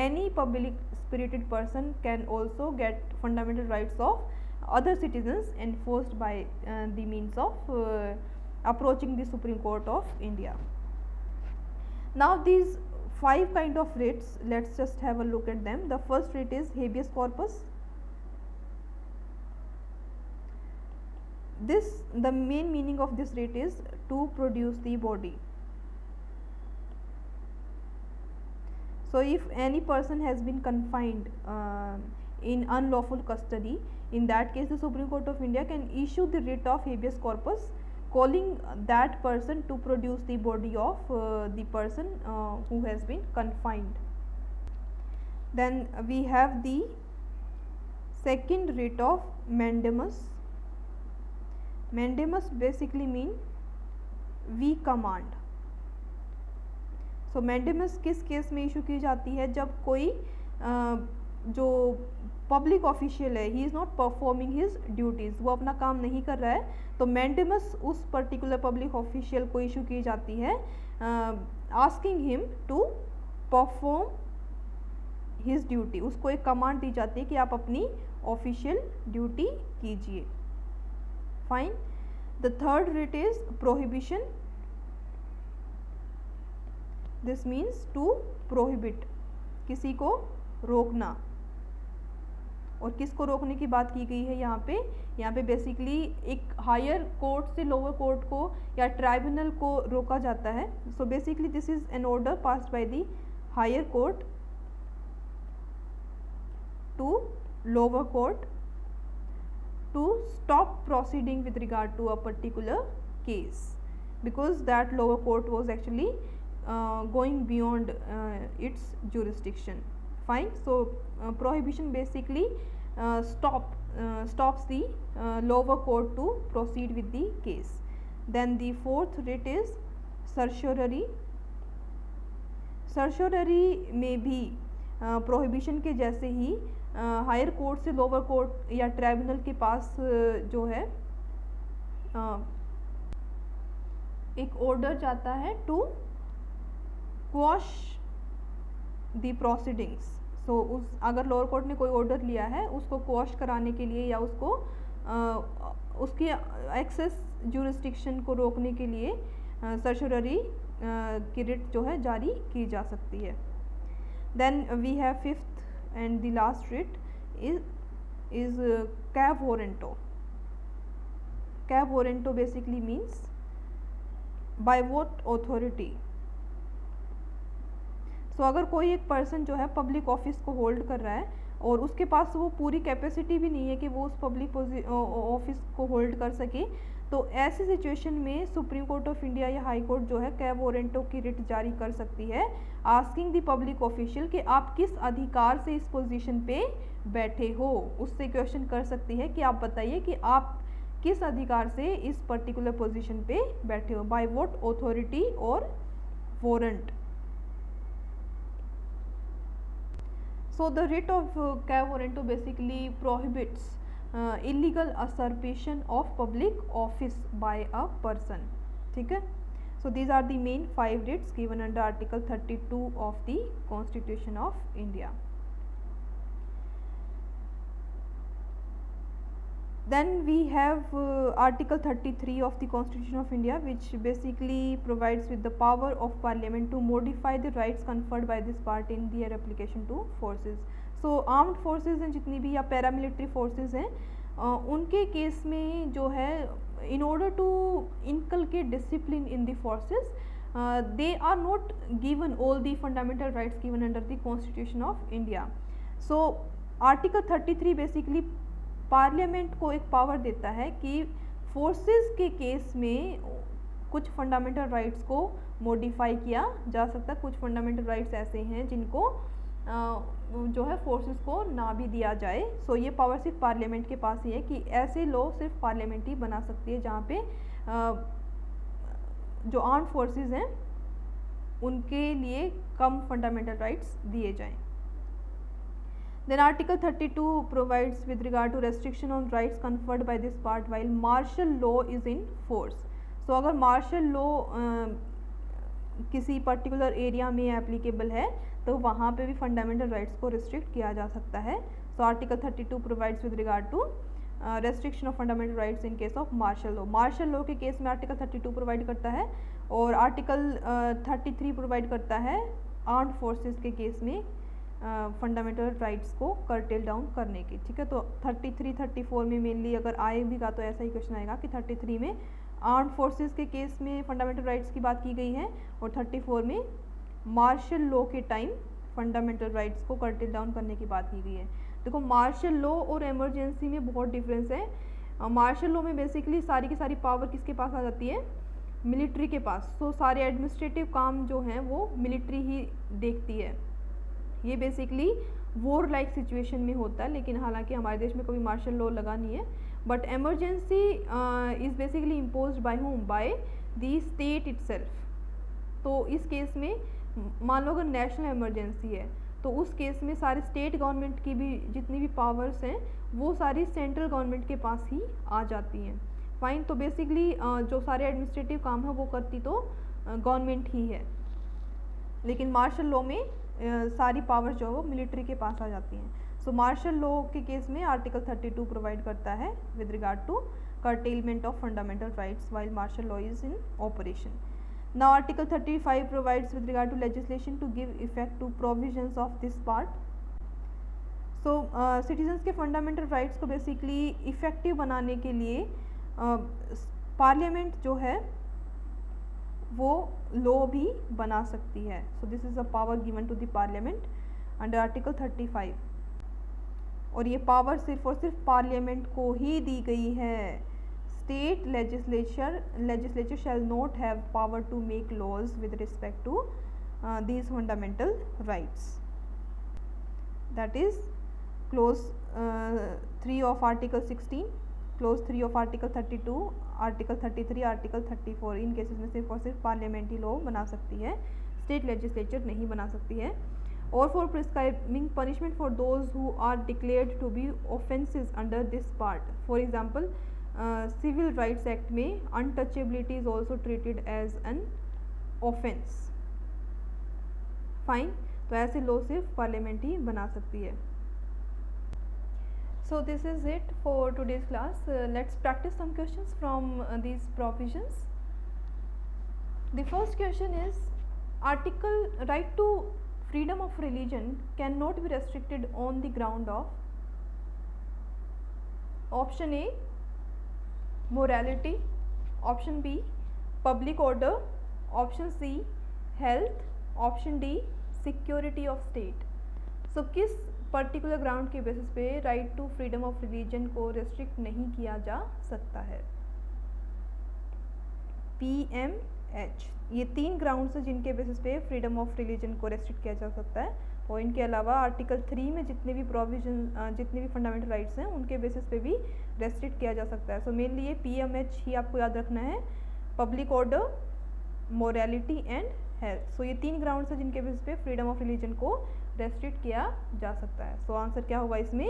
any public spirited person can also get fundamental rights of other citizens enforced by the means of approaching the Supreme Court of India. Now these 5 kind of writs, let's just have a look at them. The first writ is habeas corpus. The main meaning of this writ is to produce the body. So if any person has been confined in unlawful custody, in that case the Supreme Court of India can issue the writ of habeas corpus calling that person to produce the body of the person who has been confined. Then we have the second writ of mandamus. Mandamus basically mean we command. So mandamus किस case में issue की जाती है? जब कोई जो public official है, he is not performing his duties, वो अपना काम नहीं कर रहा है, तो मैंडेमस उस पर्टिकुलर पब्लिक ऑफिशियल को इशू की जाती है asking him to perform his duty. उसको एक कमांड दी जाती है कि आप अपनी ऑफिशियल ड्यूटी कीजिए। Fine. The third writ is prohibition. This means to prohibit, किसी को रोकना। और किसको रोकने की बात की गई है यहाँ पे बेसिकली एक हायर कोर्ट से लोअर कोर्ट को या ट्राइब्यूनल को रोका जाता है। So basically this is an order passed by the higher court to lower court to stop proceeding with regard to a particular case because that lower court was actually going beyond its jurisdiction. Fine. So prohibition basically stops the lower court to proceed with the case. Then the fourth writ is certiorari. Certiorari में भी prohibition के जैसे ही higher court से lower court या tribunal के पास जो है एक ऑर्डर जाता है टू क्वॉश द प्रोसीडिंग्स। सो उस अगर लोअर कोर्ट ने कोई ऑर्डर लिया है उसको क्वॉश कराने के लिए या उसको उसकी एक्सेस ज्यूरिस्डिक्शन को रोकने के लिए सर्चुररी की रिट जो है जारी की जा सकती है। Then we have fifth and the last writ is cab warranto. Cab warranto basically means by what authority. So अगर कोई एक पर्सन जो है पब्लिक ऑफिस को होल्ड कर रहा है और उसके पास वो पूरी कैपेसिटी भी नहीं है कि वो उस पब्लिक ऑफिस को होल्ड कर सके, तो ऐसी सिचुएशन में सुप्रीम कोर्ट ऑफ इंडिया या हाई कोर्ट जो है कैब वारंटो की रिट जारी कर सकती है आस्किंग द पब्लिक ऑफिशियल कि आप किस अधिकार से इस पोजीशन पे बैठे हो। उससे क्वेश्चन कर सकती है कि आप बताइए कि आप किस अधिकार से इस पर्टिकुलर पोजीशन पे बैठे हो, बाय व्हाट अथॉरिटी और warrant. So the writ of cab warranto basically prohibits illegal usurpation of public office by a person, ठीक है। So these are the main 5 writs given under article 32 of the constitution of India. Then we have Article 33 of the Constitution of India, which basically provides with the power of Parliament to modify the rights conferred by this part in their application to forces. So armed forces हैं जितनी भी या paramilitary forces हैं उनके case में जो है in order to inculcate discipline in the forces they are not given all the fundamental rights given under the Constitution of India. So Article 33 basically parliament को एक पावर देता है कि फोर्सेस के केस में कुछ फंडामेंटल राइट्स को modify किया जा सकता है। कुछ फंडामेंटल राइट्स ऐसे हैं जिनको जो है फोर्सेस को ना भी दिया जाए। सो ये पावर सिर्फ पार्लियामेंट के पास ही है कि ऐसे लॉ सिर्फ पार्लियामेंट ही बना सकती है जहाँ पे जो आर्म्ड फोर्सेस हैं उनके लिए कम फंडामेंटल राइट्स दिए जाएं। Then Article 32 provides with regard to restriction on rights conferred by this part while martial law is in force. So अगर martial law किसी पर्टिकुलर एरिया में एप्लीकेबल है तो वहाँ पे भी फंडामेंटल राइट्स को रिस्ट्रिक्ट किया जा सकता है। So article 32 provides with regard to restriction of fundamental rights in case of martial law. Martial law के केस में आर्टिकल 32 प्रोवाइड करता है और आर्टिकल 33 प्रोवाइड करता है आर्म्ड फोर्सेस के केस में फंडामेंटल राइट्स को कर्टेल डाउन करने की, ठीक है। तो 33 34 में मेनली अगर आएगा तो ऐसा ही क्वेश्चन आएगा कि 33 में आर्म्ड फोर्सेस के केस में फंडामेंटल राइट्स की बात की गई है और 34 में मार्शल लॉ के टाइम फंडामेंटल राइट्स को कर्टेल डाउन करने की बात की गई है। देखो मार्शल लॉ और इमरजेंसी में बहुत डिफरेंस है। मार्शल लॉ में बेसिकली सारी की सारी पावर किसके पास आ जाती है, मिलिट्री के पास। तो सारे एडमिनिस्ट्रेटिव काम जो हैं वो मिलिट्री ही देखती है। ये बेसिकली वॉर लाइक सिचुएशन में होता है, लेकिन हालांकि हमारे देश में कभी मार्शल लॉ लगा नहीं है। But emergency is basically imposed by home, by the state itself. तो इस केस में मान लो अगर नेशनल इमरजेंसी है तो उस केस में सारे स्टेट गवर्नमेंट की भी जितनी भी पावर्स हैं वो सारी सेंट्रल गवर्नमेंट के पास ही आ जाती हैं। फाइन। तो बेसिकली जो सारे एडमिनिस्ट्रेटिव काम है वो करती तो गवर्नमेंट ही है, लेकिन मार्शल लॉ में सारी पावर जो है वो मिलिट्री के पास आ जाती हैं। सो मार्शल लॉ के केस में आर्टिकल 32 प्रोवाइड करता है with regard to curtailment of fundamental rights while martial law is in operation. Now article 35 provides with regard to legislation to give effect to provisions of this part. So citizens के fundamental rights को basically effective बनाने के लिए parliament जो है वो law भी बना सकती है। So this is a power given to the parliament under article 35 और ये पावर सिर्फ और सिर्फ पार्लियामेंट को ही दी गई है। State legislature shall not have power to make laws with respect to these fundamental rights. That is clause 3 of article 16, clause 3 of article 32, article 33, article 34। In cases में सिर्फ और सिर्फ पार्लियामेंट ही लॉ बना सकती है, स्टेट लेजिस्लेचर नहीं बना सकती है। और for prescribing punishment for those who are declared to be offences under this part. For example civil rights act में untouchability is also treated as an offence. Fine. तो ऐसे लॉ सिर्फ पार्लियामेंट ही बना सकती है। So this is it for today's class. Let's practice some questions from these provisions. The first question is, article right to freedom of religion cannot be restricted on the ground of option A morality, option B public order, option C health, option D security of state. So किस particular ground के basis पे right to freedom of religion को restrict नहीं किया जा सकता है? PMH, ये 3 ग्राउंड्स हैं जिनके बेसिस पे फ्रीडम ऑफ रिलीजन को रेस्ट्रिक्ट किया जा सकता है। और इनके अलावा आर्टिकल 3 में जितने भी प्रोविजन जितने भी फंडामेंटल राइट्स हैं उनके बेसिस पे भी रेस्ट्रिक्ट किया जा सकता है। सो मेनली ये PMH ही आपको याद रखना है, public order, morality and health. So ये 3 ग्राउंड्स हैं जिनके बेसिस पे फ्रीडम ऑफ रिलीजन को रेस्ट्रिक्ट किया जा सकता है। सो आंसर क्या होगा इसमें?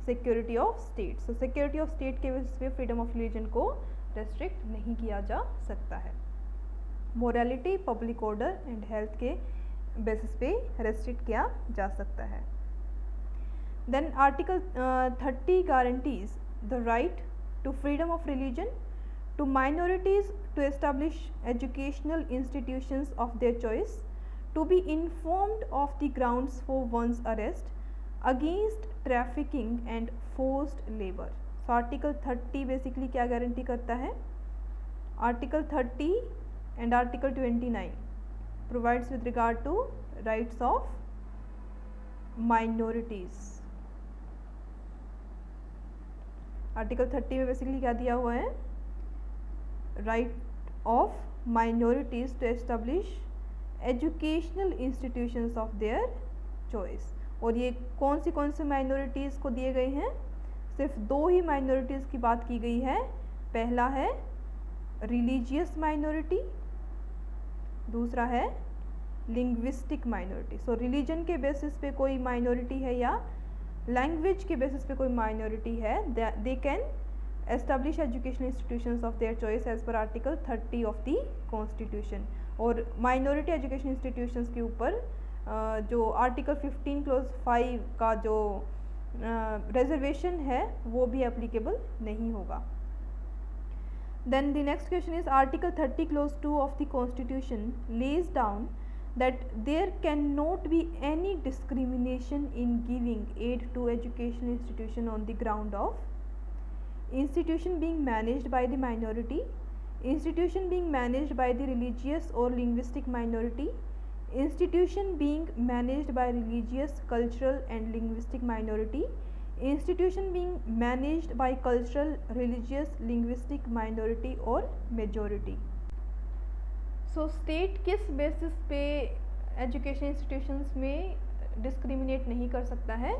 Security of state. So security of state के बेसिस पे फ्रीडम ऑफ रिलीजन को रेस्ट्रिक्ट नहीं किया जा सकता है। Morality, public order and health के बेसिस पे रेस्ट्रिक्ट किया जा सकता है। Then article 30 guarantees the right to freedom of religion to minorities to establish educational institutions of their choice, to be informed of the grounds for one's arrest, against trafficking and forced labor. So article 30 basically क्या guarantee करता है? article 30 and article 29 provides with regard to rights of minorities. article 30 में basically क्या दिया हुआ है? right of minorities to establish educational institutions of their choice। और ये कौन सी minorities को दिए गए हैं? सिर्फ दो ही minorities की बात की गई है। पहला है religious minority, दूसरा है linguistic minority। so religion के basis पे कोई minority है या language के basis पे कोई minority है, they can establish educational institutions of their choice as per article 30 of the constitution। और minority education institutions के ऊपर जो article 15 clause 5 का जो reservation है वो भी applicable नहीं होगा। Then the next question is article 30 clause 2 of the constitution lays down that there cannot be any discrimination in giving aid to educational institution on the ground of institution being managed by the minority, institution being managed by the religious or linguistic minority, institution being managed by religious, cultural and linguistic minority, institution being managed by cultural, religious, linguistic minority और majority। so state किस basis पे education institutions में discriminate नहीं कर सकता है?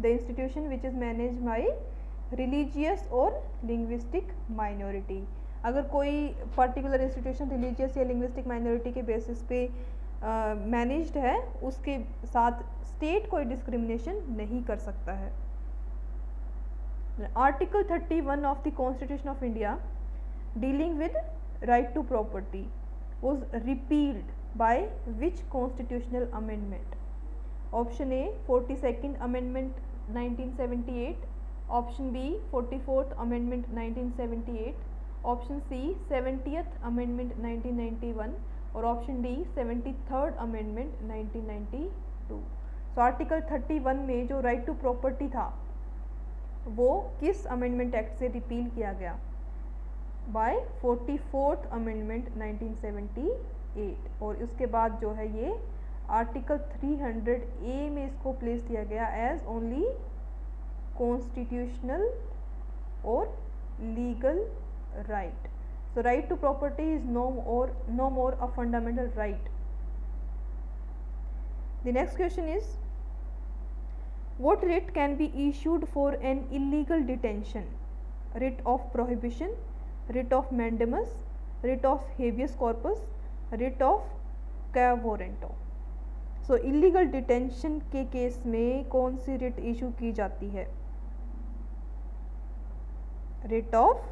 the institution which is managed by religious और linguistic minority. अगर कोई पर्टिकुलर इंस्टीट्यूशन रिलीजियस या लिंग्विस्टिक माइनॉरिटी के बेसिस पे मैनेज्ड है, उसके साथ स्टेट कोई डिस्क्रिमिनेशन नहीं कर सकता है। Article 31 of the constitution of India dealing with right to property was repealed by which constitutional amendment? Option A 42nd amendment 1978, option B 44th amendment 1978, option C 70th amendment 1991 और option D 73rd amendment 1992। So article 31 में जो right to property था वो किस amendment act से repeal किया गया? By 44th amendment 1978। और उसके बाद जो है ये आर्टिकल 300A में इसको प्लेस किया गया एज ओनली कॉन्स्टिट्यूशनल और legal right. So right to property is no more a fundamental right। The next question is what writ can be issued for an illegal detention? Writ of prohibition, writ of mandamus, writ of habeas corpus, writ of quo warranto। So illegal detention के case में कौन सी writ issue की जाती है? Writ of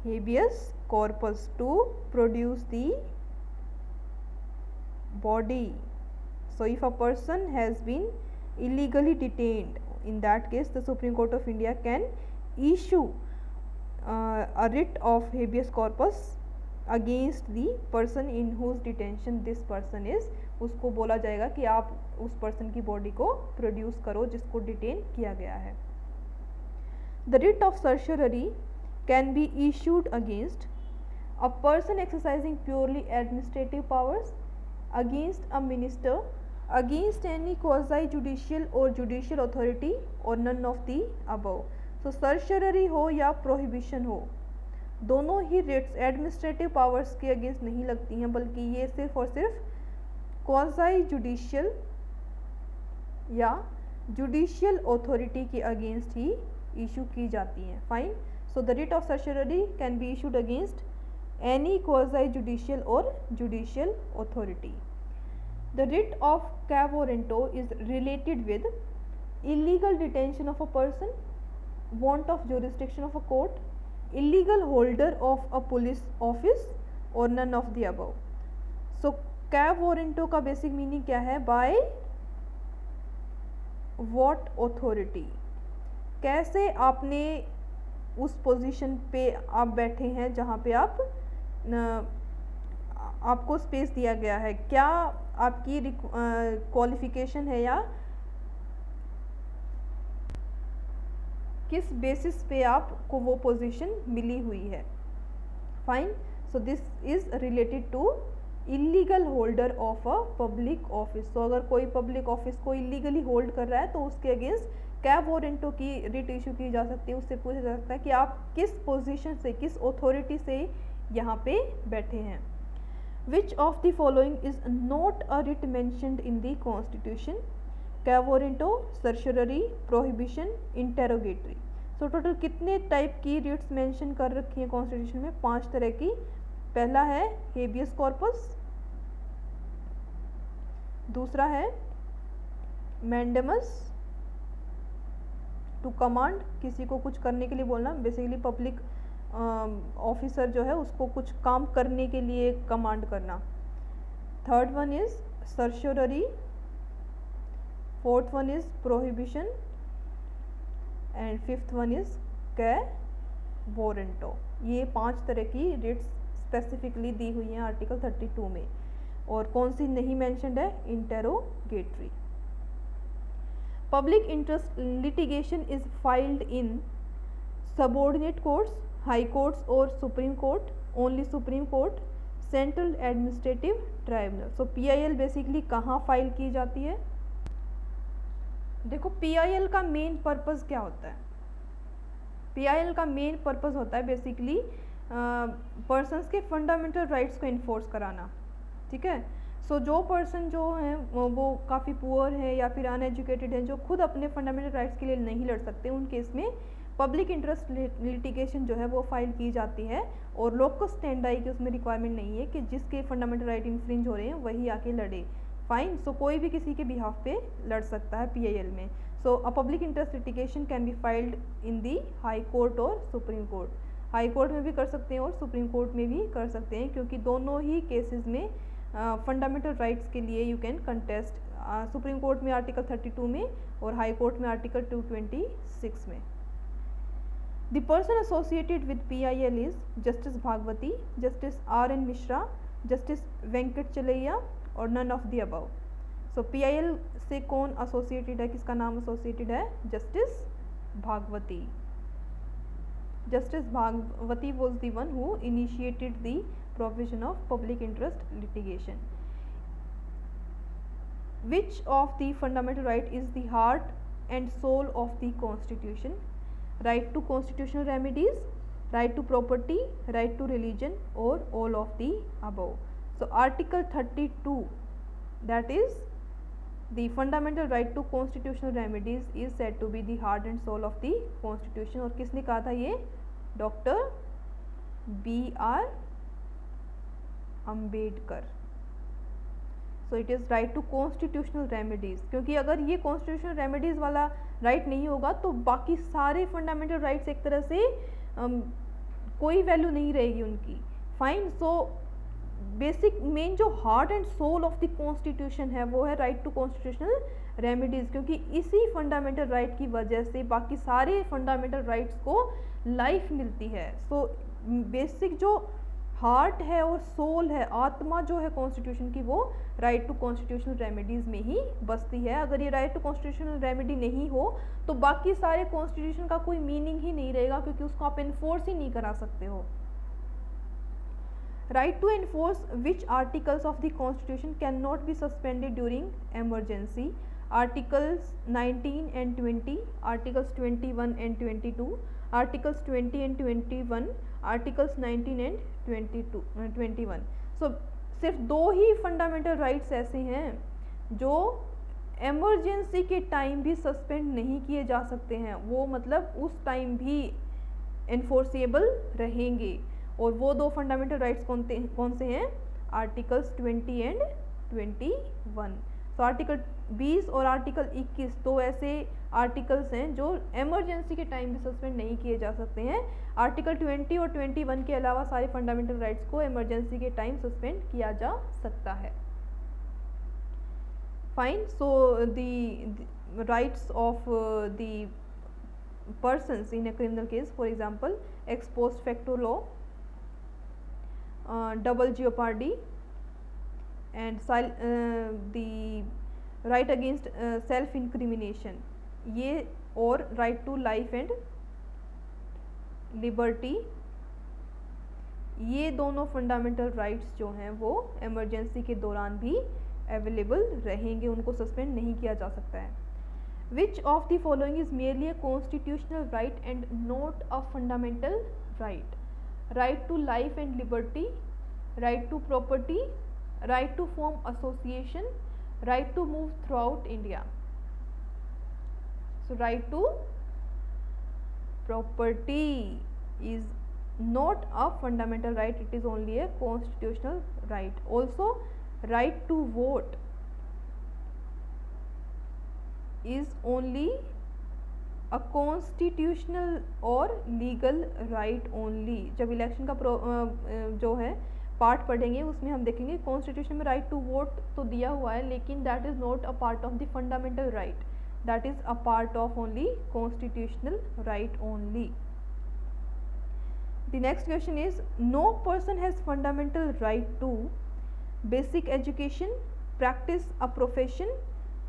habeas corpus to produce the body. So if a person has been illegally detained, in that case the Supreme Court of India can issue a writ of habeas corpus against the person in whose detention this person is। उसको बोला जाएगा कि आप उस person की body को produce करो जिसको डिटेन किया गया है। The writ of certiorari can be issued against a person exercising purely administrative powers, against a minister, against any quasi judicial or judicial authority or none of the above। सो सर्शररी हो या prohibition हो, दोनों ही writs administrative powers के against नहीं लगती हैं, बल्कि ये सिर्फ और सिर्फ क्वाज़ाई जुडिशियल या जुडिशियल अथॉरिटी के अगेंस्ट ही इशू की जाती हैं। Fine. So the writ of certiorari can be issued against any quasi judicial और judicial authority. The writ of quo warranto is related with illegal detention of a person, want of jurisdiction of a court, illegal holder of a police office or none of the above. So क्या warranto का basic meaning क्या है? Bye what authority, कैसे आपने उस position पे आप बैठे हैं जहाँ पे आपको स्पेस दिया गया है, क्या आपकी क्वालिफिकेशन है या किस बेसिस पे आपको वो पोजीशन मिली हुई है. Fine. So this is related to illegal holder of a public office. तो अगर कोई पब्लिक ऑफिस को इलीगली होल्ड कर रहा है तो उसके अगेंस्ट कैब वारंटो की रिट इशू की जा सकती है. उससे पूछा जा सकता है कि आप किस पोजीशन से, किस अथॉरिटी से यहाँ पे बैठे हैं. Which of the following is not a writ mentioned in the constitution? Quo warranto, certiorari, prohibition, interrogatory. So total कितने टाइप की रिट्स मेंशन कर रखी हैं कॉन्स्टिट्यूशन में? 5 तरह की. पहला है हेबियस कॉर्पस, दूसरा है मैंडेमस, टू कमांड, किसी को कुछ करने के लिए बोलना, बेसिकली पब्लिक ऑफिसर जो है उसको कुछ काम करने के लिए कमांड करना. Third one is certiorari, fourth one is prohibition and fifth one is quo warranto. ये 5 तरह की रिट्स स्पेसिफिकली दी हुई हैं आर्टिकल 32 में. और कौन सी नहीं मेंशन्ड है? Interrogatory. Public interest litigation is filed in subordinate courts, high courts और supreme court, only supreme court, central administrative tribunal. So PIL basically कहाँ फाइल की जाती है? देखो PIL का मेन पर्पस क्या होता है? PIL का मेन पर्पस होता है बेसिकली पर्सन्स के फंडामेंटल राइट्स को इन्फोर्स कराना. ठीक है. सो जो पर्सन जो हैं वो काफ़ी पुअर है या फिर अनएजुकेटेड हैं, जो खुद अपने फंडामेंटल राइट्स के लिए नहीं लड़ सकते, उन केस में पब्लिक इंटरेस्ट लिटिगेशन जो है वो फाइल की जाती है. और लोकस स्टैंडाई की उसमें रिक्वायरमेंट नहीं है कि जिसके फंडामेंटल राइट इंफ्रिंज हो रहे हैं वही आके लड़े. फाइन. सो कोई भी किसी के बिहाफ पे लड़ सकता है PIL में. So a public interest litigation can be filed in the high court और सुप्रीम कोर्ट. हाई कोर्ट में भी कर सकते हैं और सुप्रीम कोर्ट में भी कर सकते हैं, क्योंकि दोनों ही केसेस में फंडामेंटल राइट्स के लिए you can contest. Supreme court में आर्टिकल 32 में और हाई कोर्ट में आर्टिकल 226 में. The person associated with PIL is justice Bhagwati, justice RN Mishra, justice Venkatachaliah और none of the above. So PIL से कौन एसोसिएटेड है, किसका नाम एसोसिएटेड है? Justice Bhagwati. Justice Bhagwati was the one who initiated the provision of public interest litigation. Which of the fundamental right is the heart and soul of the Constitution? Right to constitutional remedies, right to property, right to religion, or all of the above. So Article 32, that is the fundamental right to constitutional remedies, is said to be the heart and soul of the Constitution. और किसने कहा था ये? Doctor BR Ambedkar. So it is right to constitutional remedies, क्योंकि अगर ये constitutional remedies वाला right नहीं होगा तो बाकी सारे फंडामेंटल राइट्स एक तरह से कोई वैल्यू नहीं रहेगी उनकी. फाइन. सो बेसिक मेन जो heart and soul of the constitution है वो है राइट टू कॉन्स्टिट्यूशनल रेमेडीज़, क्योंकि इसी फंडामेंटल राइट की वजह से बाकी सारे फंडामेंटल राइट्स को लाइफ मिलती है. सो बेसिक जो हार्ट है और सोल है, आत्मा जो है कॉन्स्टिट्यूशन की, वो राइट टू कॉन्स्टिट्यूशनल रेमेडीज़ में ही बसती है. अगर ये राइट टू कॉन्स्टिट्यूशनल रेमेडी नहीं हो तो बाकी सारे कॉन्स्टिट्यूशन का कोई मीनिंग ही नहीं रहेगा, क्योंकि उसको आप इन्फोर्स ही नहीं करा सकते हो. Right to enforce which articles of the Constitution cannot be suspended during emergency? Articles 19 and 20, Articles 21 and 22, Articles 20 and 21, Articles 19 and 21. So सिर्फ 2 ही फंडामेंटल राइट्स ऐसे हैं जो एमरजेंसी के टाइम भी सस्पेंड नहीं किए जा सकते हैं. वो मतलब उस टाइम भी इन्फोर्सेबल रहेंगे. और वो 2 फंडामेंटल राइट्स कौन से हैं? Articles 20 and 21. सो आर्टिकल 20 और आर्टिकल 21 तो ऐसे आर्टिकल्स हैं जो एमरजेंसी के टाइम भी सस्पेंड नहीं किए जा सकते हैं। आर्टिकल 20 और 21 के अलावा सारे फंडामेंटल राइट्स को एमरजेंसी के टाइम सस्पेंड किया जा सकता है। Fine, so the rights of the persons in a criminal case, for example ex post facto law, double jeopardy, and the right against self incrimination, ये और right to life and liberty, ये दोनों fundamental rights जो हैं वो emergency के दौरान भी अवेलेबल रहेंगे, उनको सस्पेंड नहीं किया जा सकता है। Which of the following is merely a constitutional right and not a fundamental right? Right to life and liberty, right to property, right to form association, right to move throughout India. So right to property is not a fundamental right, it is only a constitutional right. Also right to vote is only a constitutional or legal right only। जब election का जो है part पढ़ेंगे उसमें हम देखेंगे constitution में right to vote तो दिया हुआ है, लेकिन that is not a part of the fundamental right, that is a part of only constitutional right only. The next question is no person has fundamental right to basic education, practice a profession,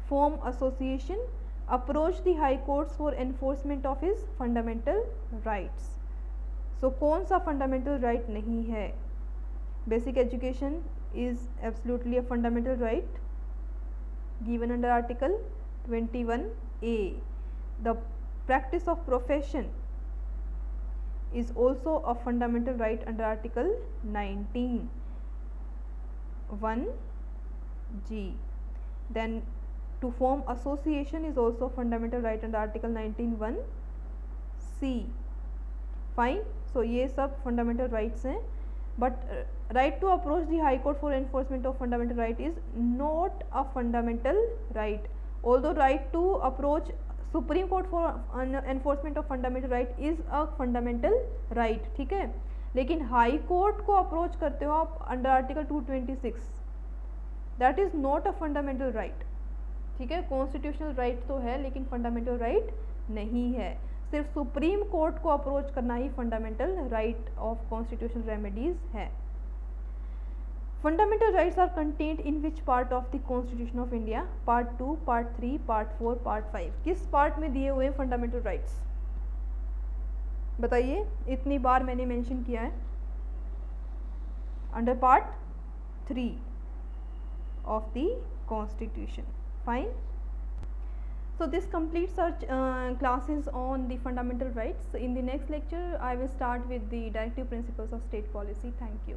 form association, approach the high courts for enforcement of his fundamental rights। so कौन सा fundamental right नहीं है? basic education is absolutely a fundamental right given under article 21A। the practice of profession is also a fundamental right under article 19(1)(g). then to form association is also fundamental right under article 19(1)(c). fine, so ये सब fundamental rights हैं, but right to approach the high court for enforcement of fundamental right is not a fundamental right, although right to approach supreme court for enforcement of fundamental right is a fundamental right। ठीक है, लेकिन high court को approach करते हो आप under article 226, that is not a fundamental right. ठीक है, constitutional right तो है लेकिन फंडामेंटल राइट नहीं है, सिर्फ सुप्रीम कोर्ट को अप्रोच करना ही fundamental right of constitutional remedies है। Fundamental rights are contained in which part of the constitution of India? Part 2, part 3, part 4, part 5। किस पार्ट में दिए हुए हैं फंडामेंटल राइट्स बताइए, इतनी बार मैंने मेंशन किया है। Under part 3 of the constitution। fine, so this completes our classes on the fundamental rights. In the next lecture I will start with the directive principles of state policy. Thank you.